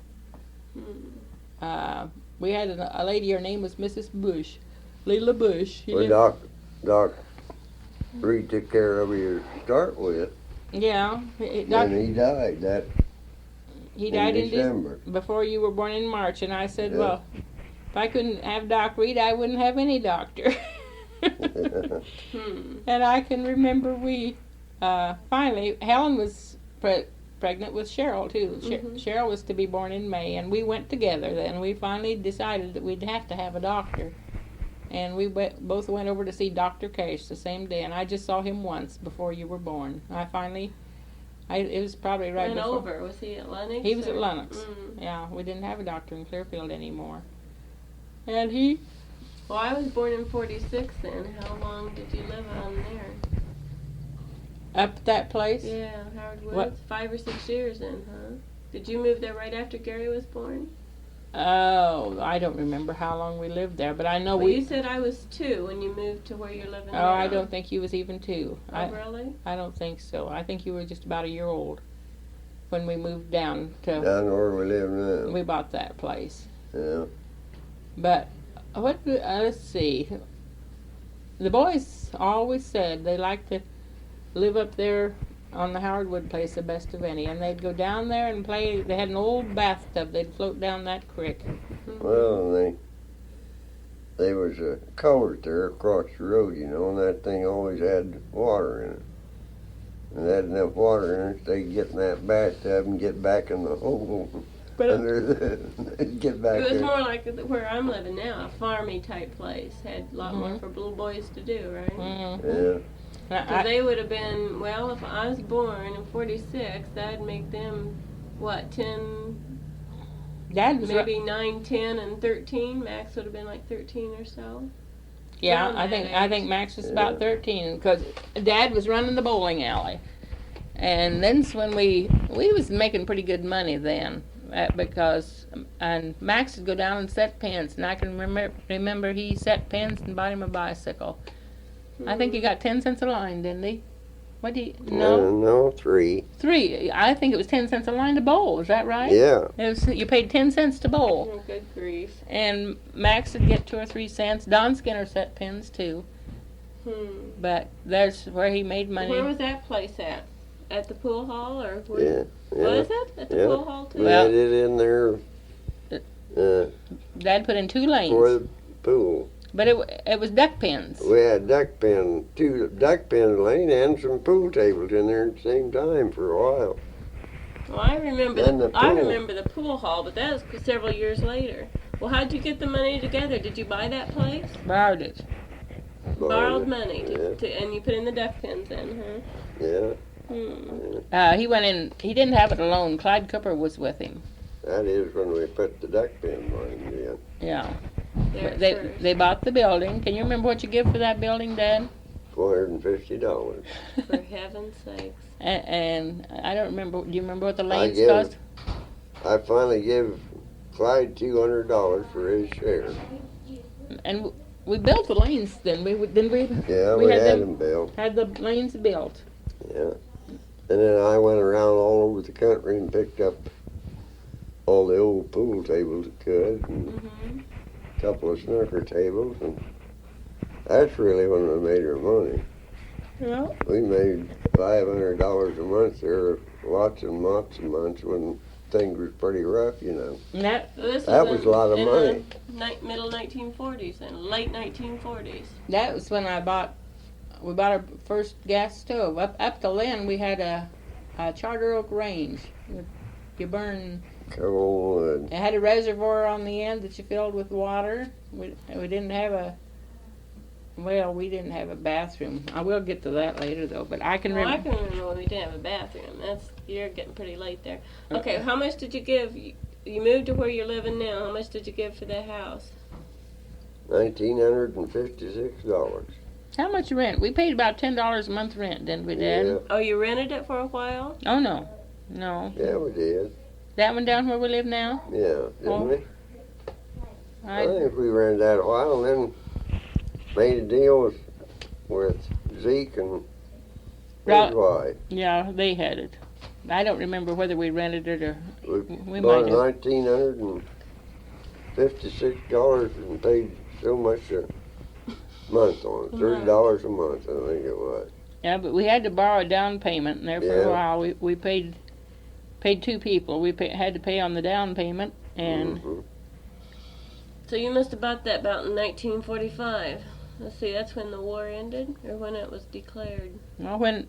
We had a lady. Her name was Mrs. Bush, Leela Bush. She Well, lived- Doc Reed took care of you to start with, Yeah, and he died he died in December. before you were born in March, and I said, Yeah. well, if I couldn't have Doc Reed, I wouldn't have any doctor. And I can remember we finally, Helen was pregnant with Cheryl too. Cheryl was to be born in May, and we went together then. We finally decided that we'd have to have a doctor. And we both went over to see Dr. Cash the same day, and I just saw him once before you were born. It was probably right And before. over, was he at Lennox? He was at or- Lennox. Mm. Yeah, we didn't have a doctor in Clearfield anymore. And Well, I was born in 46 then. How long did you live on there? up at that place. Yeah, Howard Woods. What? 5 or 6 years then, huh? Did you move there right after Gary was born? Oh, I don't remember how long we lived there, but I know Well, we. you said I was 2 when you moved to where you're living Oh, now. I don't think you was even 2. Oh, really? I don't think so. I think you were just about a year old when we moved down to. Down where we live now. We bought that place, Yeah. but let's see. The boys always said they liked to live up there on the Howard Wood place the best of any, and they'd go down there and play. They had an old bathtub. They'd float down that creek. Well, they was a culvert there across the road, you know, and that thing always had water in it. And they had enough water in it, they'd get in that bathtub and get back in the hole. Get back It was there. more like where I'm living now, a farmy type place. Had a lot more for little boys to do, right? Mm-hmm. Yeah. So they would have been, well, if I was born in 46, that'd make them, what, 10, Dad was maybe 9, 10, and 13? Max would have been like 13 or so. Yeah, around I that think age. Max was about 13 because Dad was running the bowling alley, and then's when we was making pretty good money then because and Max would go down and set pins, and I can remember he set pins and bought him a bicycle. I think he got 10 cents a line, didn't he? What do you, no, No, 3. 3. I think it was 10 cents a line to bowl. Is that right? Yeah. It was, you paid 10 cents to bowl. Oh, good grief. And Max would get 2 or 3 cents. Don Skinner set pins too. But there's where he made money. Where was that place at? At the pool hall or where? Yeah. Was it at the Yeah. pool hall too? We had it in there Dad put in 2 lanes. for the pool. But it was duck pins. We had duck pen, 2 duck pen lane and some pool tables in there at the same time for a while. Well, I remember And the I pool. remember the pool hall, but that was several years later. Well, how'd you get the money together? Did you buy that place? Borrowed it. Borrowed money, Yeah. and you put in the duck pins in, huh? Yeah, He went in. He didn't have it alone. Clyde Cooper was with him. that is when we put the duck pen line in. Yeah. There But they first. they bought the building. Can you remember what you give for that building, Dad? $450. For heaven's sakes. And I don't remember. Do you remember what the I lanes give- cost? I finally give Clyde $200 for his share. And we built the lanes then. Didn't we? Yeah, We we had had them- them built. Had the lanes built. Yeah. And then I went around all over the country and picked up all the old pool tables I could, and Mm-hmm. a couple of snooker tables, and that's really when we made our money. Yeah. We made $500 a month there, lots and lots of months when things was pretty rough, you know. And that This That was a lot of in money. the middle 1940s and late 1940s. that was when we bought our first gas stove. Up till then we had a Charter Oak range. You burn. Coal and It had a reservoir on the end that you filled with water. We didn't have a. Well, we didn't have a bathroom. I will get to that later though. But I can Well, I remember. can remember when we didn't have a bathroom. You're getting pretty late there. Okay, how much did you give? You moved to where you're living now. How much did you give for that house? $1,956. How much rent? We paid about $10 a month rent, didn't we, Dad? Yeah, Oh, you rented it for a while? Oh no, no. yeah, we did. That one down where we live now. Yeah, didn't Oh. we? I I, think we rented that a while and then made a deal with Zeke and Right. his wife. yeah, they had it. I don't remember whether we rented it or we Bought might have. $1,956 and paid so much a month on it. $30 a month, I think it was. Yeah, but we had to borrow a down payment, and there for Yeah. a while we paid 2 people. We had to pay on the down payment, and Mhm. So you must have bought that about in 1945. Let's see, that's when the war ended, or when it was declared. well, when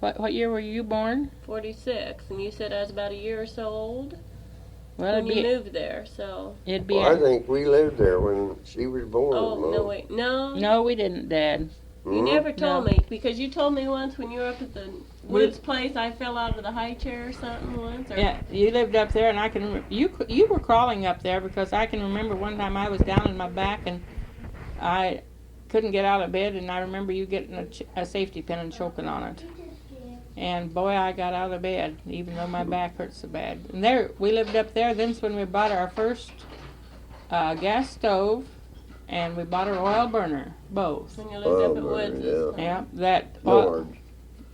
what year were you born? 46, and you said I was about a year or so old Well, when you moved there. So, it'd be. Well, I think we lived there when she was born. oh Mom. no, wait, no, No, we didn't, Dad. you Mhm. never told No. me because you told me once when you were up at the Woods place I fell out of the high chair or something once. Or, Yeah, you lived up there, and I can remember you were crawling up there because I can remember one time I was down in my back and I couldn't get out of bed, and I remember you getting a safety pin and choking on it. And boy, I got out of bed, even though my back hurt so bad. And there, we lived up there. Then's when we bought our first gas stove, and we bought our oil burner, both. When you lived up at Oh, Woods. yeah. Yeah, that oil,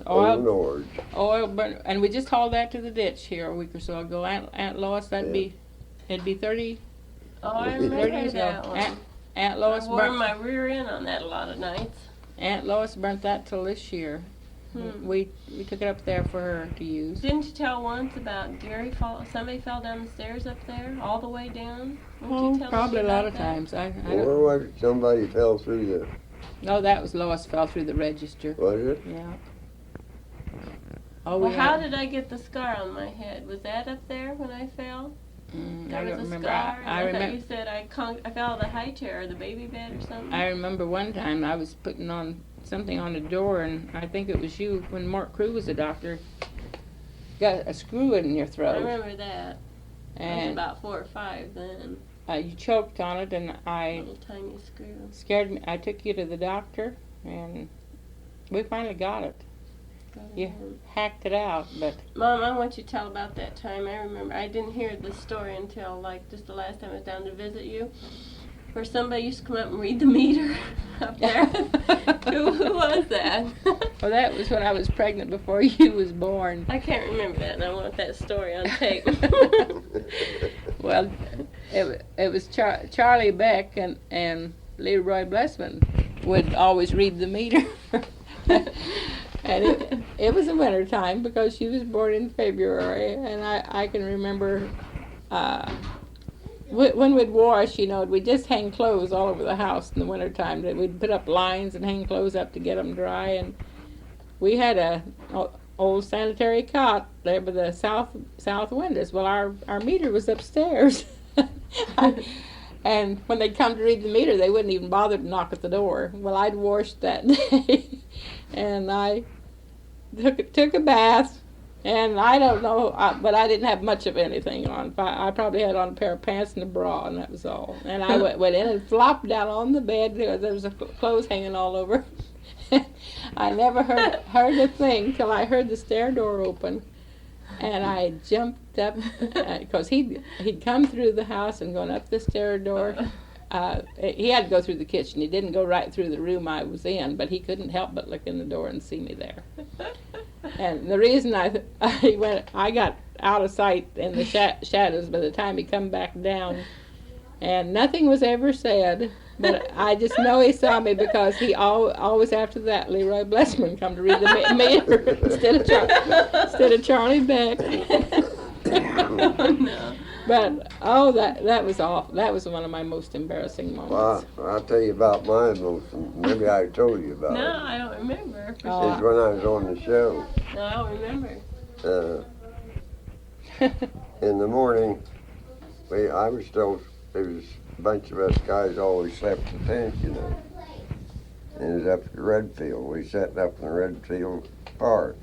Nord. Nord. oil burner, and we just hauled that to the ditch here a week or so ago. Aunt Lois, it'd be 30 Oh, I Thirty remember years ago. that one. Aunt I Lois wore burnt. my rear end on that a lot of nights. Aunt Lois burnt that till this year. We took it up there for her to use. Didn't you tell once about Gary fall? Somebody fell down the stairs up there, all the way down. Didn't you tell us Probably a lot about of that? times. I Where don't. was it? Somebody fell through the, No, that was Lois fell through the register. was it? Yeah. Oh, Well, we how had- did I get the scar on my head? Was that up there when I fell? I There don't was a remember. scar. and I thought remember. you said I fell out of the high chair or the baby bed or something. I remember one time I was putting on something on the door, and I think it was you when Mark Crew was a doctor. Got a screw in your I throat, remember that. I was and about 4 or 5 then. you choked on it, and A I little tiny screw. scared me. I took you to the doctor, and we finally got it. Yeah. Hacked it out, but Mom, I want you to tell about that time. I remember I didn't hear the story until like just the last time I was down to visit you. where somebody used to come up and read the meter up there. Who was that? Well, that was when I was pregnant before you was born. I can't remember that, and I want that story on tape. Well, it was Charlie Beck and Leroy Blessman would always read the meter. And it was a winter time because she was born in February, and I can remember when we'd wash, we'd just hang clothes all over the house in the winter time. We'd put up lines and hang clothes up to get them dry, and we had a old sanitary cot there by the south windows. Well, our meter was upstairs. And when they'd come to read the meter, they wouldn't even bother to knock at the door. Well, I'd washed that day, and I took a bath, and I don't know, but I didn't have much of anything on. I probably had on a pair of pants and a bra, and that was all. And I went in and flopped down on the bed. There was clothes hanging all over. I never heard a thing till I heard the stair door open. And I jumped up because he'd come through the house and gone up the stair door. He had to go through the kitchen. He didn't go right through the room I was in, but he couldn't help but look in the door and see me there. And the reason I got out of sight in the shadows by the time he come back down, and nothing was ever said. But I just know he saw me because he always after that, Leroy Blessman come to read the meter instead of Charlie Beck. Oh, no. But that was awful. That was one of my most embarrassing moments. Well, I'll tell you about mine. Maybe I told you about No, I don't remember. it. It's when I was on the show. No, I don't remember. In the morning, I was still. There was a bunch of us guys always slept in the tent, And it was up at the Redfield. We sat up in the Redfield Park.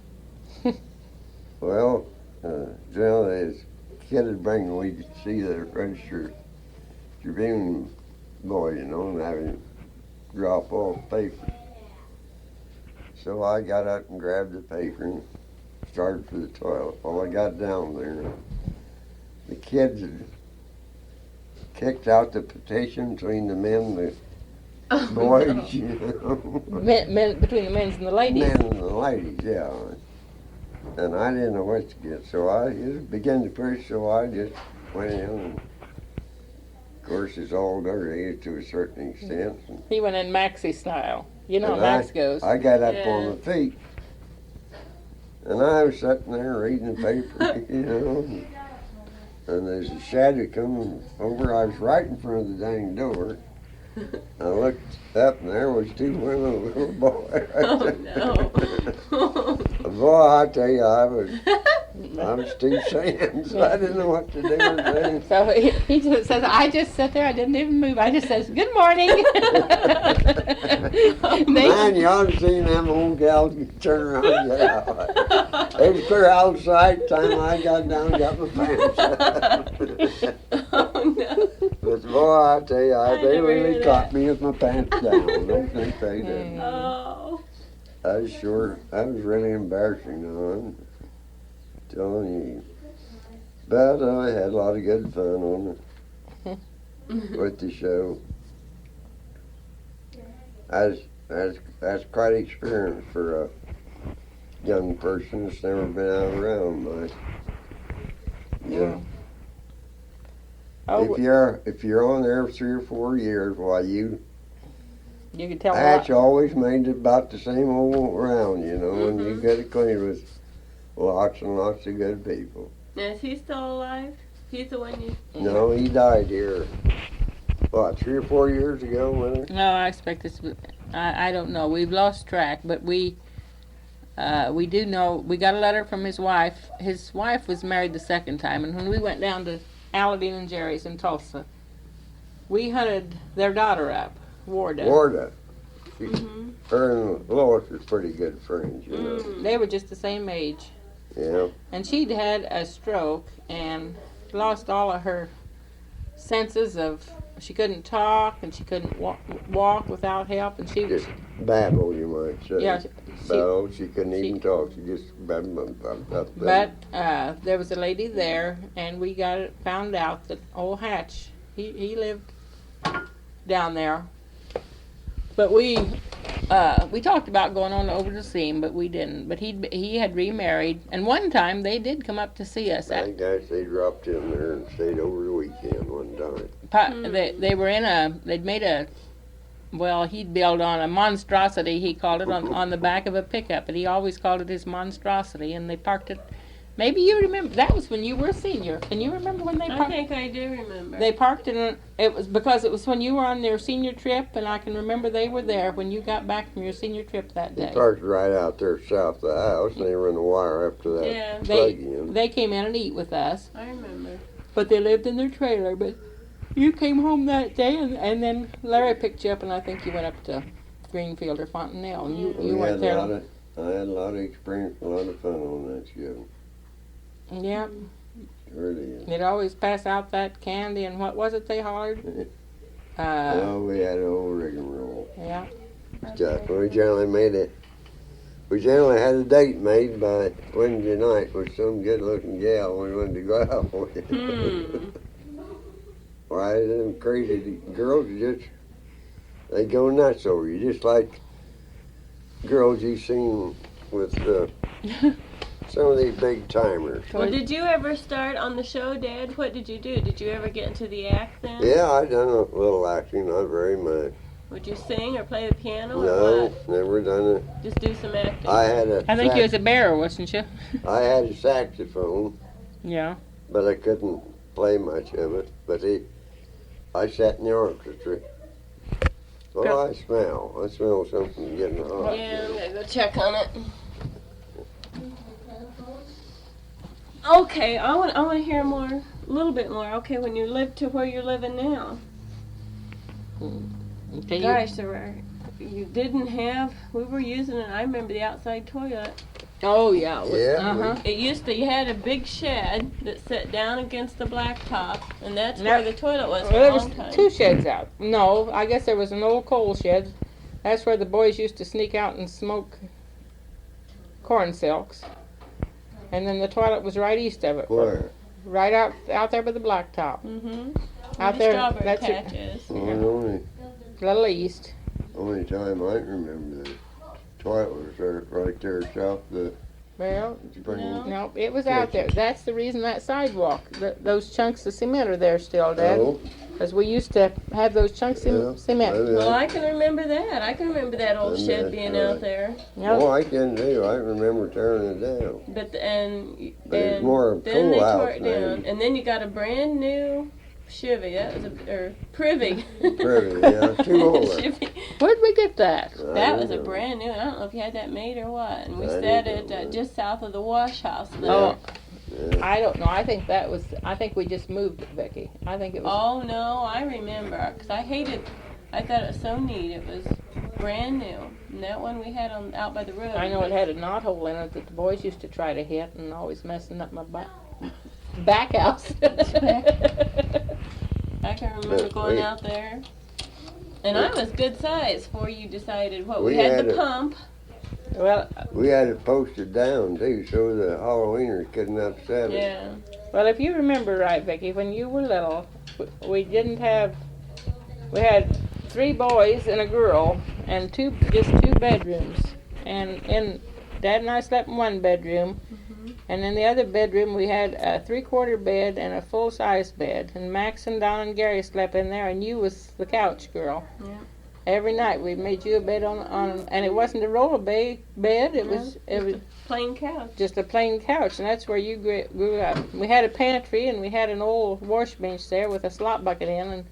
Well, this kid would bring, we'd see the register Tribune boy, and have him drop off paper. So I got up and grabbed the paper and started for the toilet. Well, I got down there. The kids had kicked out the partition between the men and the boys, Men, between the men and the ladies. Men and the ladies, yeah. And I didn't know what to get, so it began to push, so I just went in. And of course, it's all dirty to a certain extent. He went in Maxie style. You know how And Max goes. I got up Yeah. on my feet, and I was sitting there reading the paper, And there's a shadow coming over. I was right in front of the dang door. I looked up, and there was two women and a little boy. Oh, no. Boy, I tell you, I was too sad, so I didn't know what to do with it. So he just says, I just sat there, I didn't even move. I just says, good morning. Man, you ought to seen them old gals turn around and get out. They was clear out of sight time I got down and got my pants. Oh, no. But boy, I tell you, I they never really heard caught that. me with my pants down. Don't think they did. Oh. That was really embarrassing, I'm telling you. But I had a lot of good fun on with the show. That's quite an experience for a young person that's never been out around much. Yeah. Oh, If you're on there 3 or 4 years, why you can tell Hatch a lot. always made about the same old round, and you got it clean with lots and lots of good people. Now, is he still alive? He's the one you... No, he died here, 3 or 4 years ago, wasn't it? No, I expect this. I don't know. We've lost track, but we do know. We got a letter from his wife. His wife was married the second time, and when we went down to Aladdin and Jerry's in Tulsa, we hunted their daughter up, Warda. Warda. Mm-hmm. Her and Lois was pretty good friends, They were just the same age, Yeah. and she'd had a stroke and lost all of her senses of. She couldn't talk, and she couldn't walk without help, and she was. Just babble, you might say. Yeah, Babble. She couldn't even talk. She just babbled. But there was a lady there, and we found out that old Hatch, he lived down there. But we talked about going on over to see him, but we didn't. But he had remarried, and one time they did come up to see us. I guess they dropped in there and stayed over the weekend one time. They were they'd made he'd built on a monstrosity, he called it, on the back of a pickup, but he always called it his monstrosity, and they parked it. Maybe you remember, that was when you were a senior. Can you remember when they parked? I think I do remember. They parked it was because it was when you were on your senior trip, and I can remember they were there when you got back from your senior trip that day. They parked right out there south of the house, and they run the wire up to that Yeah. plug-in. They came in and eat with us, I remember. but they lived in their trailer, but you came home that day, and then Larry picked you up, and I think you went up to Greenfield or Fontanelle, and you We weren't had there. I had a lot of experience, a lot of fun on that show. Yeah, Really. they'd always pass out that candy, and what was it they hollered? Oh, we had an old rigmarole. Yeah. Stuff. We generally had a date made by Wednesday night with some good-looking gal we wanted to go out with. Why, them crazy girls they go nuts over you, just like girls you've seen with some of these big timers. Well, did you ever start on the show, Dad? What did you do? Did you ever get into the act then? Yeah, I done a little acting, not very much. Would you sing or play the piano or No, what? never done it. Just do some acting. I think you was a bear, wasn't you? I had a saxophone, Yeah. but I couldn't play much of it. But I sat in the orchestra. Oh, I smell something getting hot. Yeah, I'm gonna go check on it. Okay, I want to hear more, a little bit more. Okay, when you lived to where you're living now. Okay, Gosh, you didn't have. We were using it. I remember the outside toilet. Oh yeah. Yeah, You had a big shed that sat down against the blacktop, and that's where the toilet was for Well, there a was long time. two sheds out. No, I guess there was an old coal shed. That's where the boys used to sneak out and smoke corn silks. And then the toilet was right east of it. Where? Right out there by the blacktop. Mm-hmm. Out the there, strawberry that's it. patches. Well, A little east. only time I remember the toilet was there, right there south of the Well, spring. No. no, it was out there. That's the reason that sidewalk, those chunks of cement are there still, Dad. Oh, Because we used to have those chunks yeah. of cement. Well, I can remember that. I can remember that old And shed that, being right. out there. Yep. Oh, I can do. I remember tearing it down. But But it's more of a then they cool tore house it now. down, and then you got a brand new Chevy. That was or Privy. Privy, yeah, too old. Chevy. Where'd we get that? That was a brand new. I don't know if you had that made or what. And we I sat didn't it know. just south of the wash house there. Oh, Yeah. I don't know. I think we just moved it, Vicky. I think it was. Oh no, I remember, 'cause I thought it was so neat. It was brand new. And that one we had out by the road. I know it had a knothole in it that the boys used to try to hit and always messing up my back house. I can remember But going we- out there. And I was good size before you decided what we We had had the a- pump. Well, We had it posted down too, so the Halloweeners couldn't upset us. Yeah. well, if you remember right, Vicky, when you were little, we didn't have. We had 3 boys and a girl, and just two bedrooms. And Dad and I slept in one bedroom, and in the other bedroom we had a 3/4 bed and a full-size bed. And Max and Don and Gary slept in there, and you was the couch girl. Yeah. Every night we made you a bed on, and it wasn't a roll bed. It was Plain couch. just a plain couch, and that's where you grew up. We had a pantry, and we had an old wash bench there with a slop bucket in, and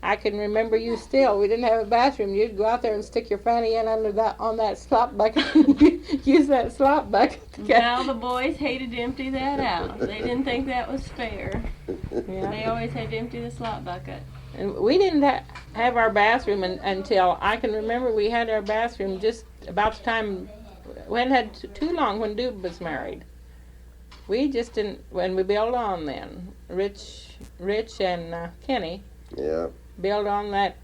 I can remember you still. We didn't have a bathroom. You'd go out there and stick your fanny in on that slop bucket and use that slop bucket to get. Now the boys hated to empty that out. They didn't think that was fair. Yeah. They always had to empty the slop bucket. And we didn't have our bathroom until I can remember we had our bathroom just about the time, we hadn't had too long when Dube was married. We just didn't, when we built on then, Rich and Kenny Yeah. built on that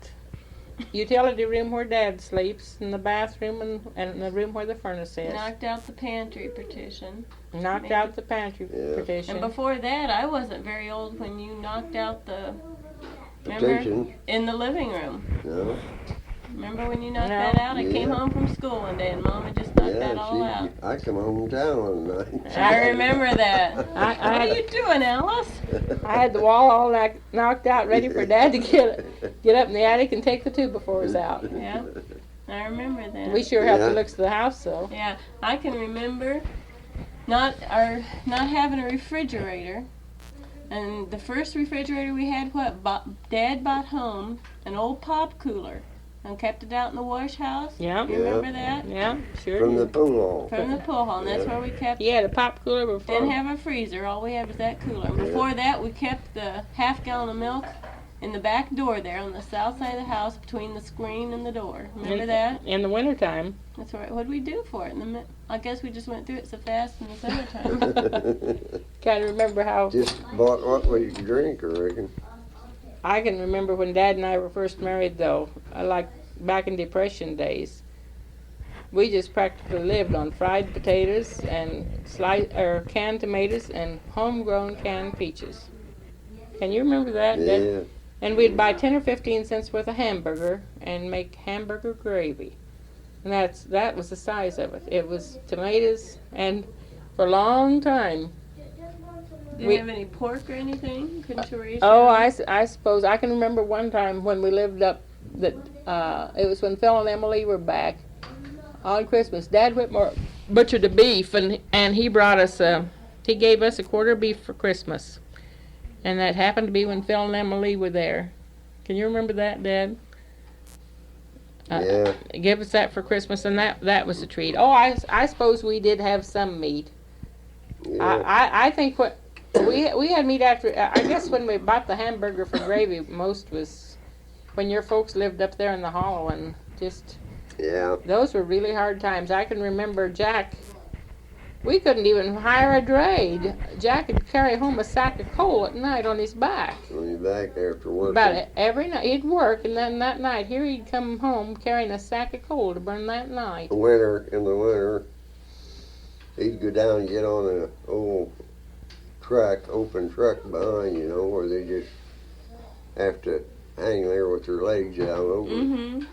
utility room where Dad sleeps, and the bathroom and the room where the furnace is. Knocked out the pantry partition. Knocked out the pantry Yeah. partition. And before that, I wasn't very old when you knocked out the Remember? petition. In the living room. No. Remember when you knocked No. that out? I came Yeah. home from school one day and Mama just knocked that all out. I come home from town one night. I remember that. I What are had you doing, Alice? I had the wall all knocked out, ready for Dad to get up in the attic and take the two befores out. Yeah, I remember that. We sure helped Yeah. the looks of the house, though. Yeah, I can remember not having a refrigerator. And the first refrigerator we had, Dad bought home an old pop cooler and kept it out in the wash house. Yeah, You remember that? yeah, sure From the did. pool hall. From the pool hall, and that's where we kept. He had a pop cooler before. Didn't have a freezer. All we had was that cooler. And before that, we kept the half-gallon of milk in the back door there on the south side of the house between the screen and the door. Remember that? In the wintertime. That's right. What did we do for it? I guess we just went through it so fast in the summertime. Can't remember how. Just bought what we could drink, I reckon. I can remember when Dad and I were first married, though. Like back in Depression days. We just practically lived on fried potatoes and canned tomatoes and homegrown canned peaches. Can you remember that? Yeah. And we'd buy 10 or 15 cents worth of hamburger and make hamburger gravy. And that was the size of it. It was tomatoes, and for a long time. Did you have any pork or anything? Couldn't you raise Oh, your own? I suppose I can remember one time when we lived up that it was when Phil and Emily were back on Christmas. Dad Whitmore butchered a beef, and he brought us he gave us a quarter of beef for Christmas, and that happened to be when Phil and Emily were there. Can you remember that, Dad? Yeah. Give us that for Christmas, and that was a treat. Oh, I suppose we did have some meat. Yeah. I think what we had meat after. I guess when we bought the hamburger for gravy, most was when your folks lived up there in the hollow, and just Yeah. those were really hard times. I can remember Jack. We couldn't even hire a dray. Jack would carry home a sack of coal at night on his back. When you're back after work. About every night he'd work, and then that night here he'd come home carrying a sack of coal to burn that night. In the winter, he'd go down and get on an old open truck behind, where they just have to hang there with their legs out over it, Mm-hmm.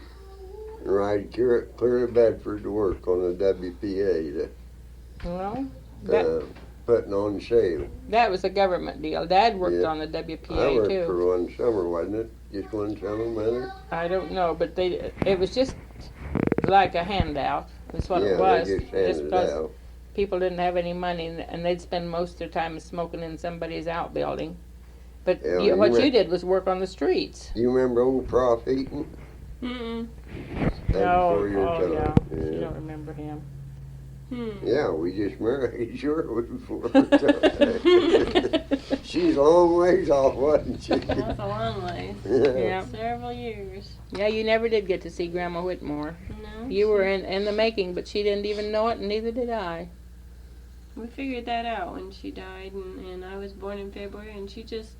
and ride clear to Bedford to work on the WPA, Well, putting on shale. that was a government deal. Dad worked Yeah. on the I WPA worked too. for one summer, wasn't it? Just one summer, Mother? I don't know, but it was just like a handout. That's what Yeah, it was. they just handed it because out. people didn't have any money, and they'd spend most of their time smoking in somebody's outbuilding. But Yeah, what you you did was work on the streets. You remember old Prof Eaton? Mm-mm. Before your oh time. yeah. You Yeah. don't remember him. Yeah, we just married shortly before her time. She's a long ways off, wasn't she? That's a long way. Yeah. Several years. Yeah, you never did get to see Grandma Whitmore. No. You were in the making, but she didn't even know it, and neither did I. We figured that out when she died, and I was born in February, and she just.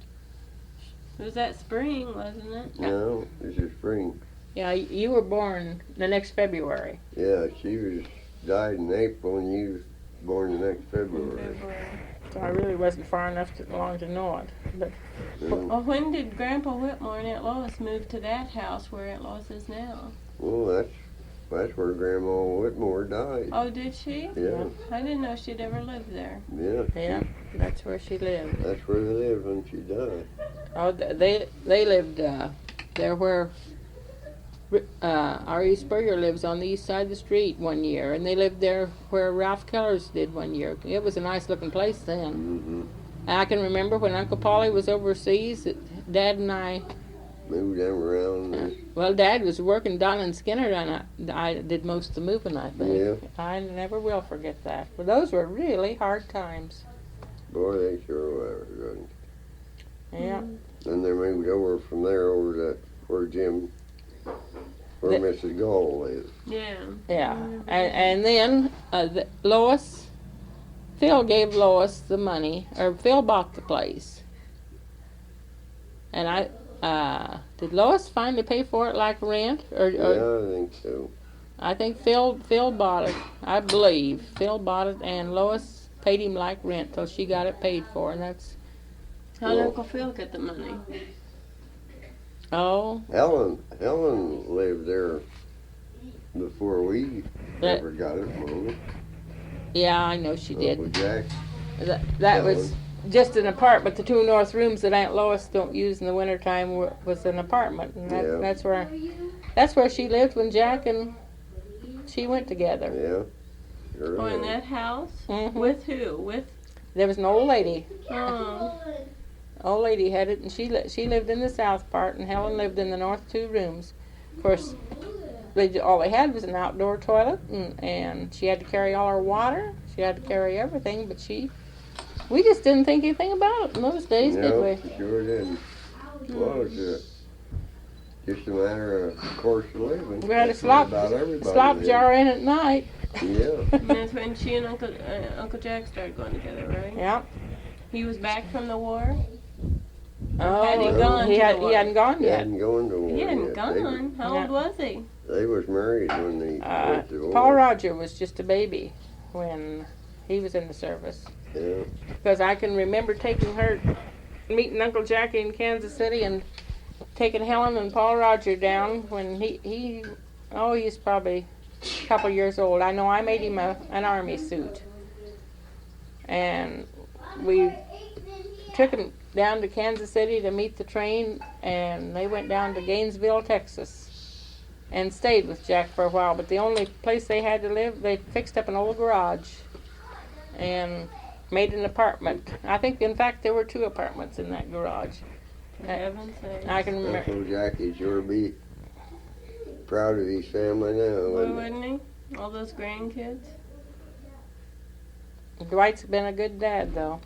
It was that spring, wasn't it? No, this is spring. Yeah, you were born the next February. Yeah, she died in April and you was born the next February. So I really wasn't far enough along to know it. But Well, when did Grandpa Whitmore and Aunt Lois move to that house where Aunt Lois is now? Well, that's where Grandma Whitmore died. Oh, did she? Yeah, I didn't know she'd ever lived there. yeah. yeah, that's where she lived. That's where they lived when she died. Oh, they lived there where R.E. Spurrier lives on the east side of the street one year, and they lived there where Ralph Kellers did one year. It was a nice looking place then. Mm-hmm. I can remember when Uncle Polly was overseas, that Dad and I, Moved them around. And, well, Dad was working Don and Skinner, and I did most of the moving, I think. Yeah. I never will forget that. But those were really hard times. boy, they sure were. Wasn't Yeah. they? And they moved over from there over to where Mrs. Gall lived. Yeah. Yeah, and then Lois, Phil gave Lois the money, or Phil bought the place. And did Lois finally pay for it like rent, or Yeah, I think so. I think Phil bought it. I believe Phil bought it, and Lois paid him like rent till she got it paid for, and that's How did Well- Uncle Phil get the money? Oh, Helen lived there before we That- ever got it moved. yeah, I know she Uncle did. Jack. That was just an apartment. The two north rooms that Aunt Lois don't use in the wintertime was an apartment, and Yeah. that's where she lived when Jack and she went together. Yeah. Sure Oh, in is. that house? Mhm. With who? With, There was an old lady. oh, Old lady had it, and she lived in the south part, and Helen lived in the north two rooms. Of course, all they had was an outdoor toilet, and she had to carry all her water. She had to carry everything, but we just didn't think anything about it in those days, did No, we? sure didn't. Well, it's just a matter of course of living. We had a That's the way slop, about everybody slop did. jar in at night. Yeah. and that's when she and Uncle Jack started going together, right? Yeah. He was back from the war? Oh, Had he Well, gone he to had the he war? hadn't gone They yet. hadn't gone to war He hadn't yet. gone. How Yeah. old was he? They was married when they went to war. Paul Roger was just a baby when he was in the service. Yeah. Because I can remember meeting Uncle Jackie in Kansas City and taking Helen and Paul Roger down when he's probably a couple years old. I know I made him an army suit. And we took him down to Kansas City to meet the train, and they went down to Gainesville, Texas, and stayed with Jack for a while. But the only place they had to live, they fixed up an old garage and made an apartment. I think, in fact, there were 2 apartments in that garage. For heaven's sake. I can remember. Uncle Jackie sure be proud of his family now. Boy, wouldn't wouldn't he? All those grandkids? Dwight's been a good dad, though.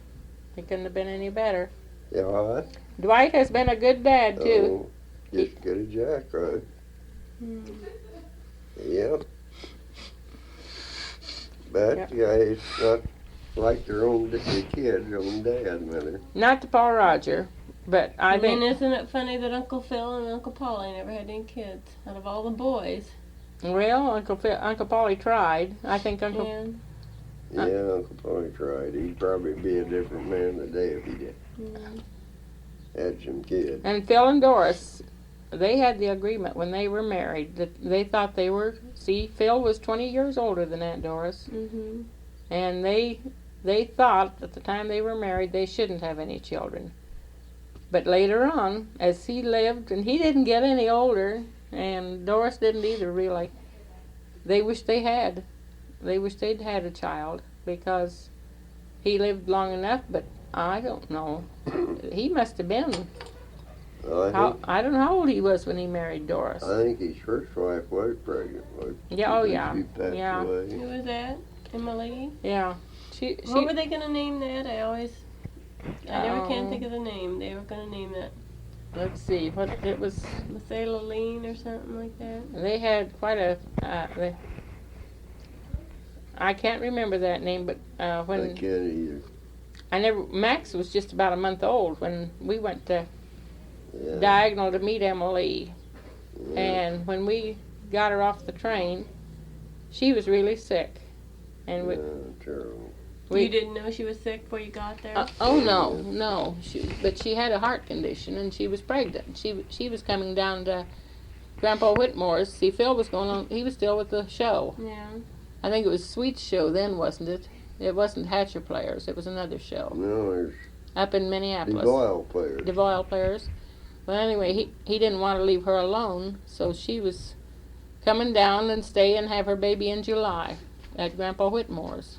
He couldn't have been any better. he? Yeah, all right. Dwight has been a good dad, too. Oh, just good as Jack, right? Hmm. Yep. But Yep. yeah, it's not like their kids, their own dad, mother. Not to Paul Roger, but I And then think, isn't it funny that Uncle Phil and Uncle Paul ain't never had any kids out of all the boys? well, Uncle Paulie tried. I think Uncle And Yeah, Uncle Tony tried. He'd probably be a different man today if he did. Had some kids. And Phil and Doris, they had the agreement when they were married that they thought they were. See, Phil was 20 years older than Aunt Doris, mm-hmm. and they thought at the time they were married they shouldn't have any children. But later on, as he lived, and he didn't get any older, and Doris didn't either really, they wished they had. They wished they'd had a child because he lived long enough, but I don't know. He must have been. I don't know how old he was when he married Doris. I think his first wife was pregnant. Yeah, oh yeah. She passed Yeah. away. Who was that? Emily? Yeah. She What were they going to name that? I never can Um, think of the name. They were going to name that let's see, what it was. Methaline or something like that. They had quite a. I can't remember that name, but I when can't either. Max was just about a month old when we went to Yeah. Diagonal to meet Emily, Yeah. and when we got her off the train, she was really sick, and we. Yeah, terrible. We- You didn't know she was sick before you got there? Oh no. But she had a heart condition and she was pregnant. She was coming down to Grandpa Whitmore's. See, Phil was going on. He was still with the show. Yeah. I think it was Sweet's show then, wasn't it? It wasn't Hatcher Players. It was another show No, there's up in Minneapolis. DeVoyle players. DeVoyle Players. Well, anyway, he didn't want to leave her alone, so she was coming down and stay and have her baby in July at Grandpa Whitmore's.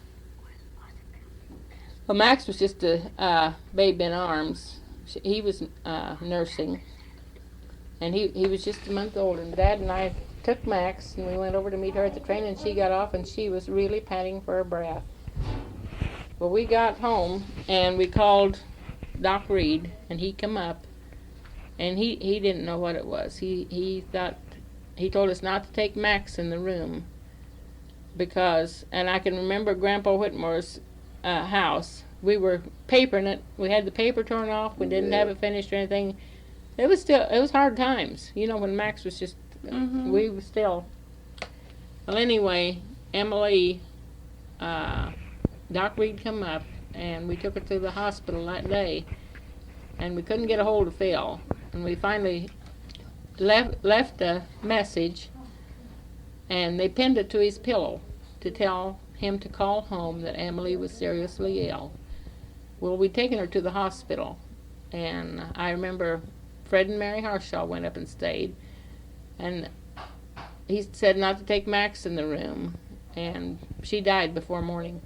Well, Max was just a babe in arms. He was nursing, and he was just a month old. And Dad and I took Max, and we went over to meet her at the train, and she got off, and she was really panting for her breath. Well, we got home, and we called Doc Reed, and he come up, and he didn't know what it was. He thought, he told us not to take Max in the room, because, and I can remember Grandpa Whitmore's house. We were papering it. We had the paper torn off. We didn't have it finished or anything. It was hard times. You know, when Max was just, we were still. Well, anyway, Emily, Doc Reed come up, and we took her to the hospital that day, and we couldn't get a hold of Phil. And we finally left a message, and they pinned it to his pillow to tell him to call home that Emily was seriously ill. Well, we'd taken her to the hospital, and I remember Fred and Mary Harshaw went up and stayed, and he said not to take Max in the room, and she died before morning.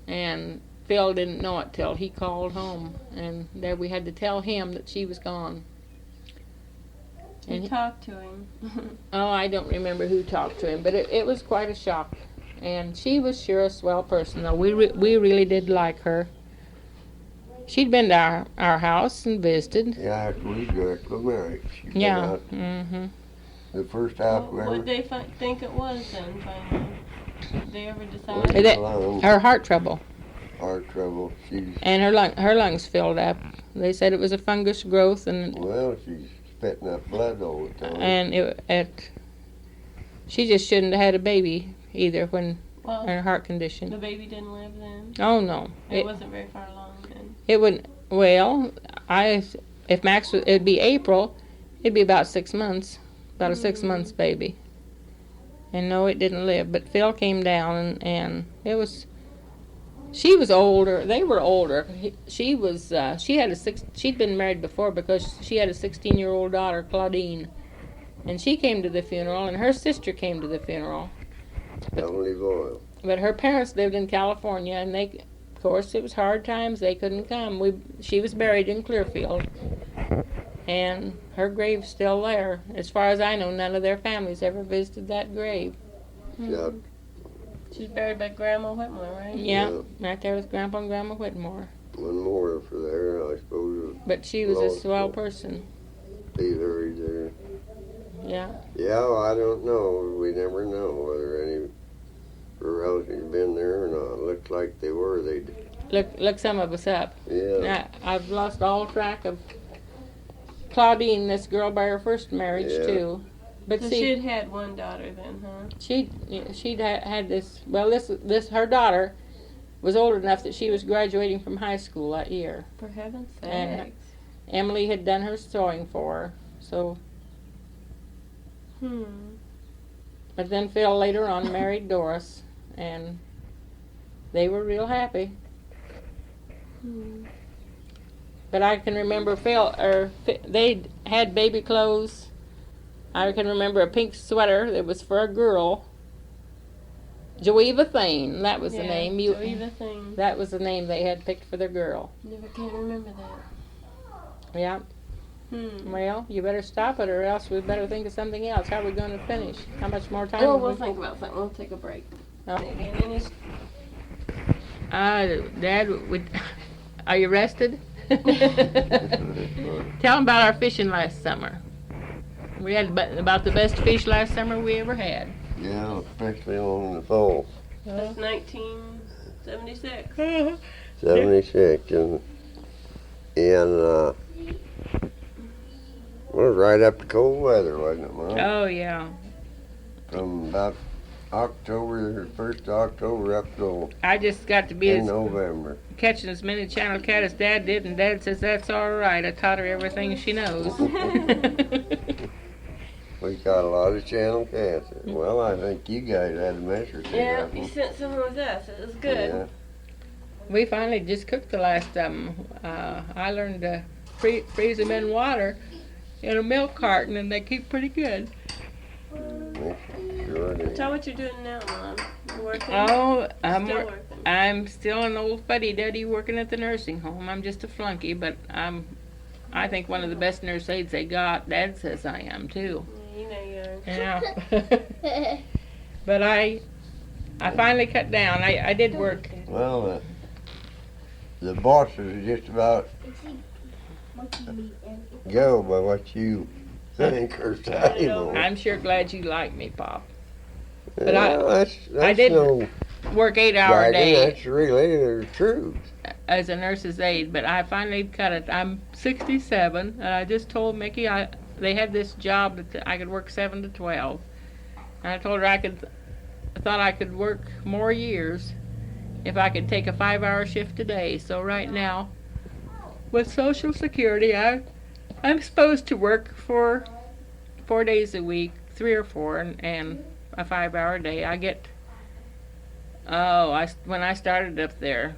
And Phil didn't know it till he called home, and there we had to tell him that she was gone. You talked to him. Oh, I don't remember who talked to him, but it was quite a shock. And she was sure a swell person, though. We really did like her. She'd been to our house and visited. Yeah, after we got married. She been Yeah. out Mm-hmm. the first house we What ever did they think it was then, finally? Did they ever Well, decide? That- alone, Her heart trouble, heart trouble. She's, and her lungs filled up. They said it was a fungus growth, and well, she's spitting up blood all the time. she just shouldn't have had a baby either when Well, her heart the condition. baby didn't live then. Oh no, It wasn't very far along then. it wouldn't. Well, if Max was, it'd be April, it'd be about 6 months, about a 6 months baby. And no, it didn't live. But Phil came down, and it was. She was older. They were older. She was. She had she'd been married before because she had a 16-year-old daughter, Claudine, and she came to the funeral, and her sister came to the funeral. Only boy. But her parents lived in California, and they, of course, it was hard times. They couldn't come. She was buried in Clearfield, and her grave's still there. As far as I know, none of their families ever visited that grave. Yeah, She's buried by Grandma Whitmore, right? Yeah, right there with Grandpa and Grandma Whitmore. one more for there, I suppose. But she was a Lost swell it. person. Be buried there. Yeah. Yeah, well, I don't know. We never know whether any of her relatives been there or not. Looks like they were. Look some of us up. Yeah. I've lost all track of Claudine, this girl by her first marriage Yeah. too. But So see, she'd had one daughter then, huh? she'd had this. Well, this her daughter was old enough that she was graduating from high school that year. For heaven's And- sakes. Emily had done her sewing for her. So, but then Phil later on married Doris, and they were real happy. But I can remember they had baby clothes. I can remember a pink sweater that was for a girl. Joeva Thane, that was the name. Joeva Thane. That was the name they had picked for their girl. Never can remember that. Yeah. Well, you better stop it, or else we better think of something else. How are we going to finish? How much more time? Oh, have we'll we- think about something. We'll take a break. Oh. Maybe. And then just Dad, are you rested? Tell them about our fishing last summer. We had about the best fish last summer we ever had. Yeah, especially on the fall. that's 1976. 76 and it was right up to cold weather, wasn't it, Mom? Oh yeah. From about October, 1st of October up till I just got to be in November. catching as many channel cat as Dad did, and Dad says that's all right. I taught her everything she knows. We caught a lot of channel cats. Well, I think you guys had a measure too. Yeah, you sent some with us. It was good. Yeah. We finally just cooked the last of them. I learned to freeze them in water in a milk carton, and they keep pretty good. Sure did. Tell what you're doing now, Mom. You working? Oh, Still working. I'm still an old fuddy-duddy working at the nursing home. I'm just a flunky, but I think one of the best nurse aides they got. Dad says I am too. You know you are. Yeah. But I finally cut down. I did work. Well, the bosses just about go by what you think or say. Lord. I'm sure glad you like me, Pop. but Well, that's did no Work 8-hour bragging, day that's really the truth. as a nurse's aide, but I finally cut it. I'm 67, and I just told Mickey they had this job that I could work 7 to 12, and I told her I thought I could work more years if I could take a 5-hour shift a day. So right now, with Social Security, I I'm supposed to work for 4 days a week, 3 or 4, and a 5-hour day. I get, when I started up there,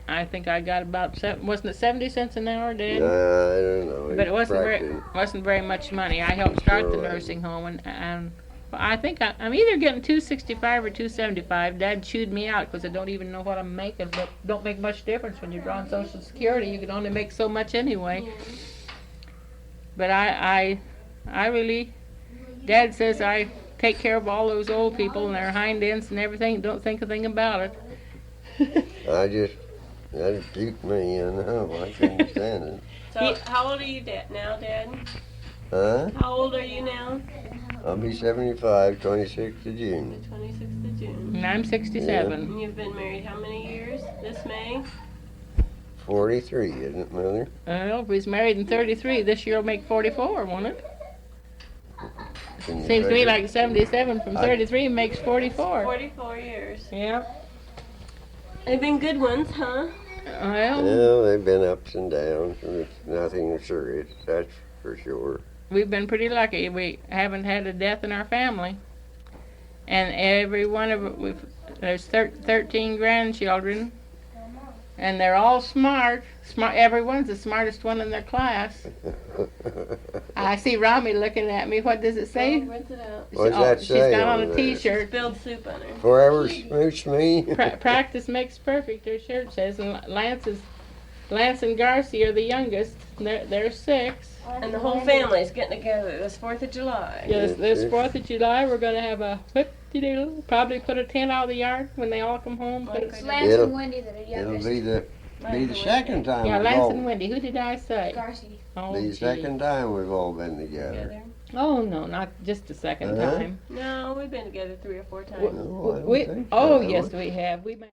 I think I got about wasn't it 70 cents an hour, Dad? I don't know. But it Practicing. wasn't very much money. I helped start Sure the wasn't. nursing home, and well, I think I'm either getting 265 or 275. Dad chewed me out because I don't even know what I'm making. But don't make much difference when you're drawing Social Security. You can only make so much anyway. But I really, Dad says I take care of all those old people and their hind ends and everything. Don't think a thing about it. That duped me, I couldn't stand it. So, how old are you now, Dad? Huh? How old are you now? I'll be 75, 26th of June. The 26th of June. And I'm 67. And you've been married how many years? This May? 43, isn't it, Mother? Well, if he's married in 33, this year will make 44, won't it? Can you Seems to me figure? like 77 from 33 makes 44. 44 years. Yeah. They've been good ones, huh? Well, Well, they've been ups and downs. It's nothing serious, that's for sure. we've been pretty lucky. We haven't had a death in our family. And every one of it, there's 13 grandchildren. And they're all smart. Everyone's the smartest one in their class. I see Rami looking at me. What does it say? Rinse it out. What's that She's say got on on a there? T-shirt. Spilled soup on her. Forever smooch me. Practice makes perfect. Her shirt says. And Lance and Garcia are the youngest. They're 6. And the whole family's getting together this 4th of July. Yes, this Yes. 4th of July we're gonna have a whip-de-doo. Probably put a tent out of the yard when they all come home. Put It's it, Lance It'll- and Wendy that are It'll youngest. be the second time yeah, we've Lance all, and Wendy. Who did I say? Darcy. Oh, the gee. second time we've all been together. Together. Oh no, not just the second Uh-huh. time. No, we've been together 3 or 4 times. No, I don't We, think oh so. yes, we have. We've been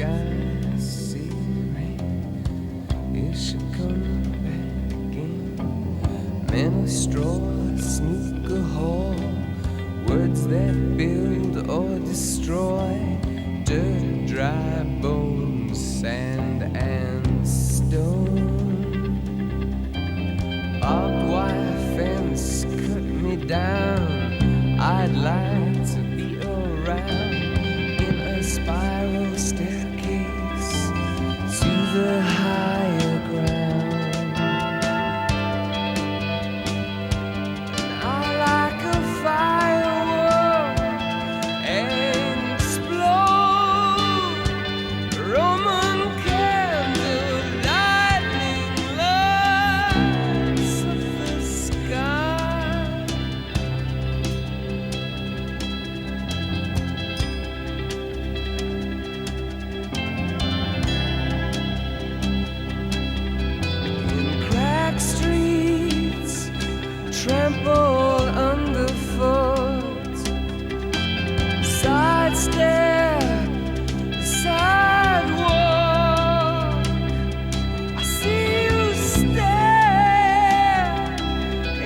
sky, see rain. Is she coming back again? Menestral, snooker hall, words that build or destroy, dirt, dry bones, sand and stone. Barbed wire fence cut me down. I'd like to be around in a spiral staircase to the higher ground. I like a firework and explode. Roman candle lightning lights of the sky. In cracked streets, trampled underfoot, sidestep, sidewalk. I see you stare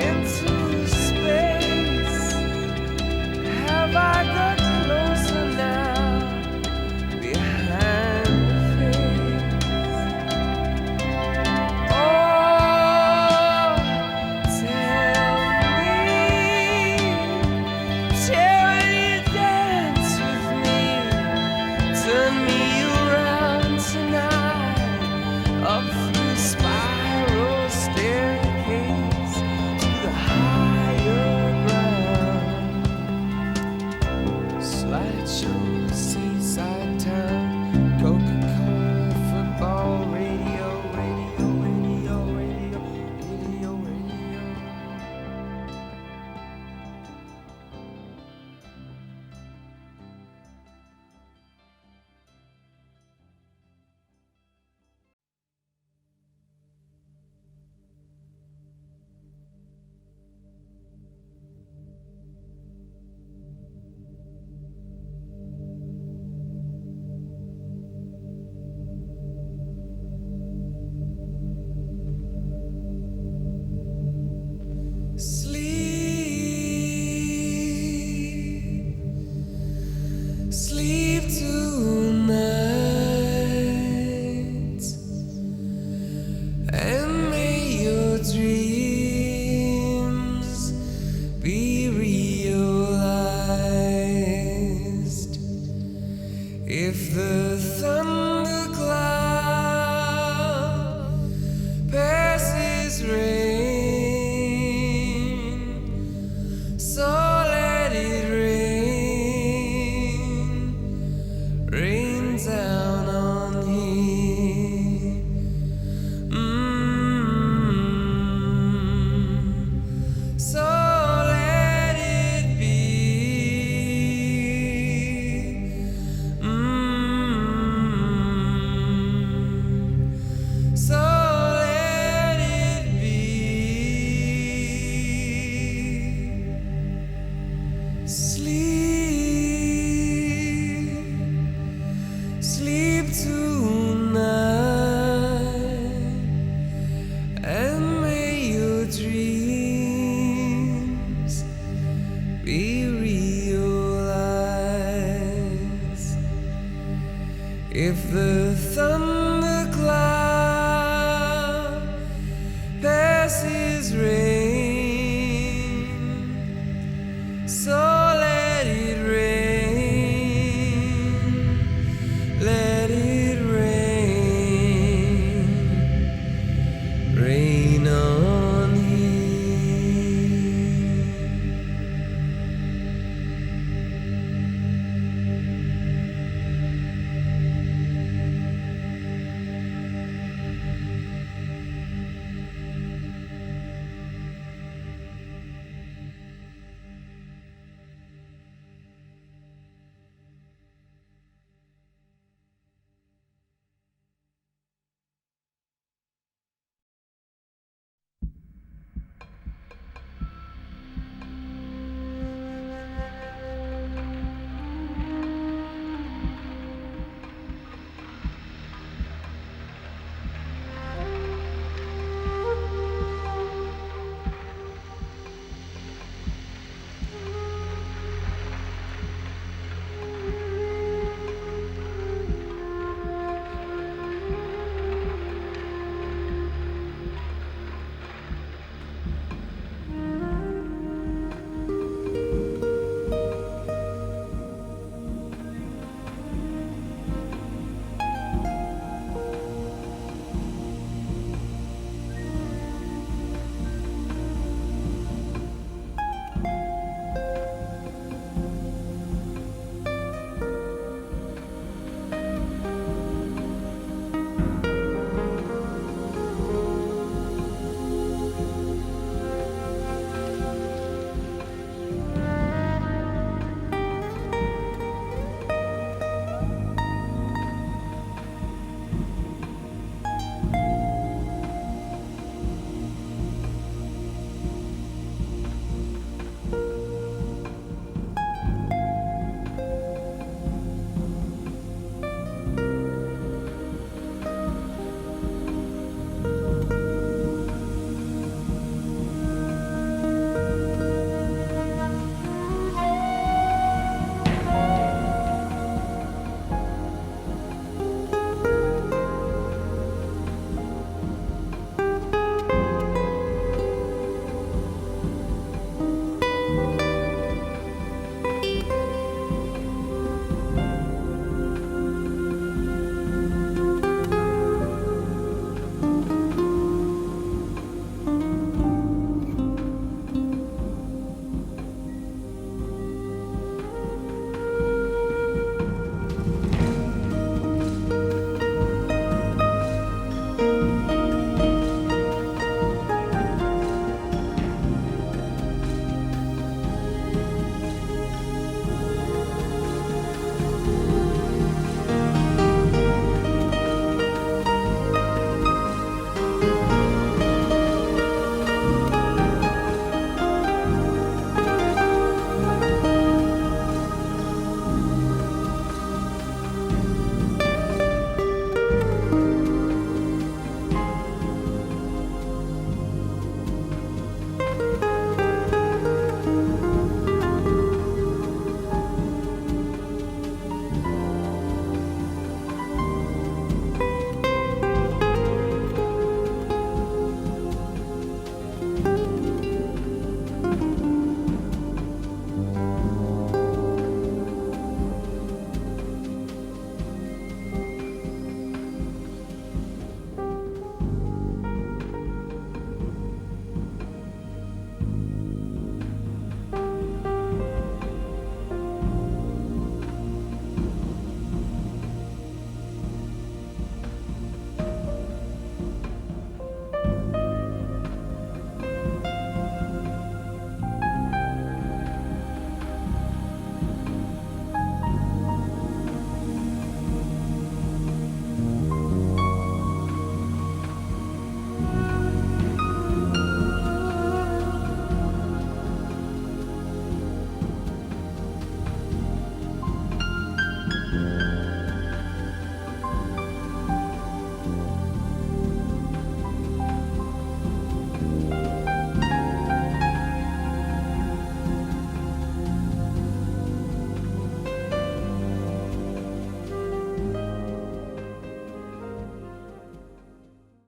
into space. Have I got closer now behind the face? Oh, tell me, charity dance with me, turn me around tonight, up through spiral staircase to the higher ground. Slideshow, seaside town, Coca-Cola, football, radio, radio, radio, radio, radio, radio. Sleep, sleep tonight, and may your dreams be realized. If the thundercloud passes rain, so let it rain, rain down on me. So let it be. So let it be. Sleep, sleep tonight, and may your dreams be realized. If the thunder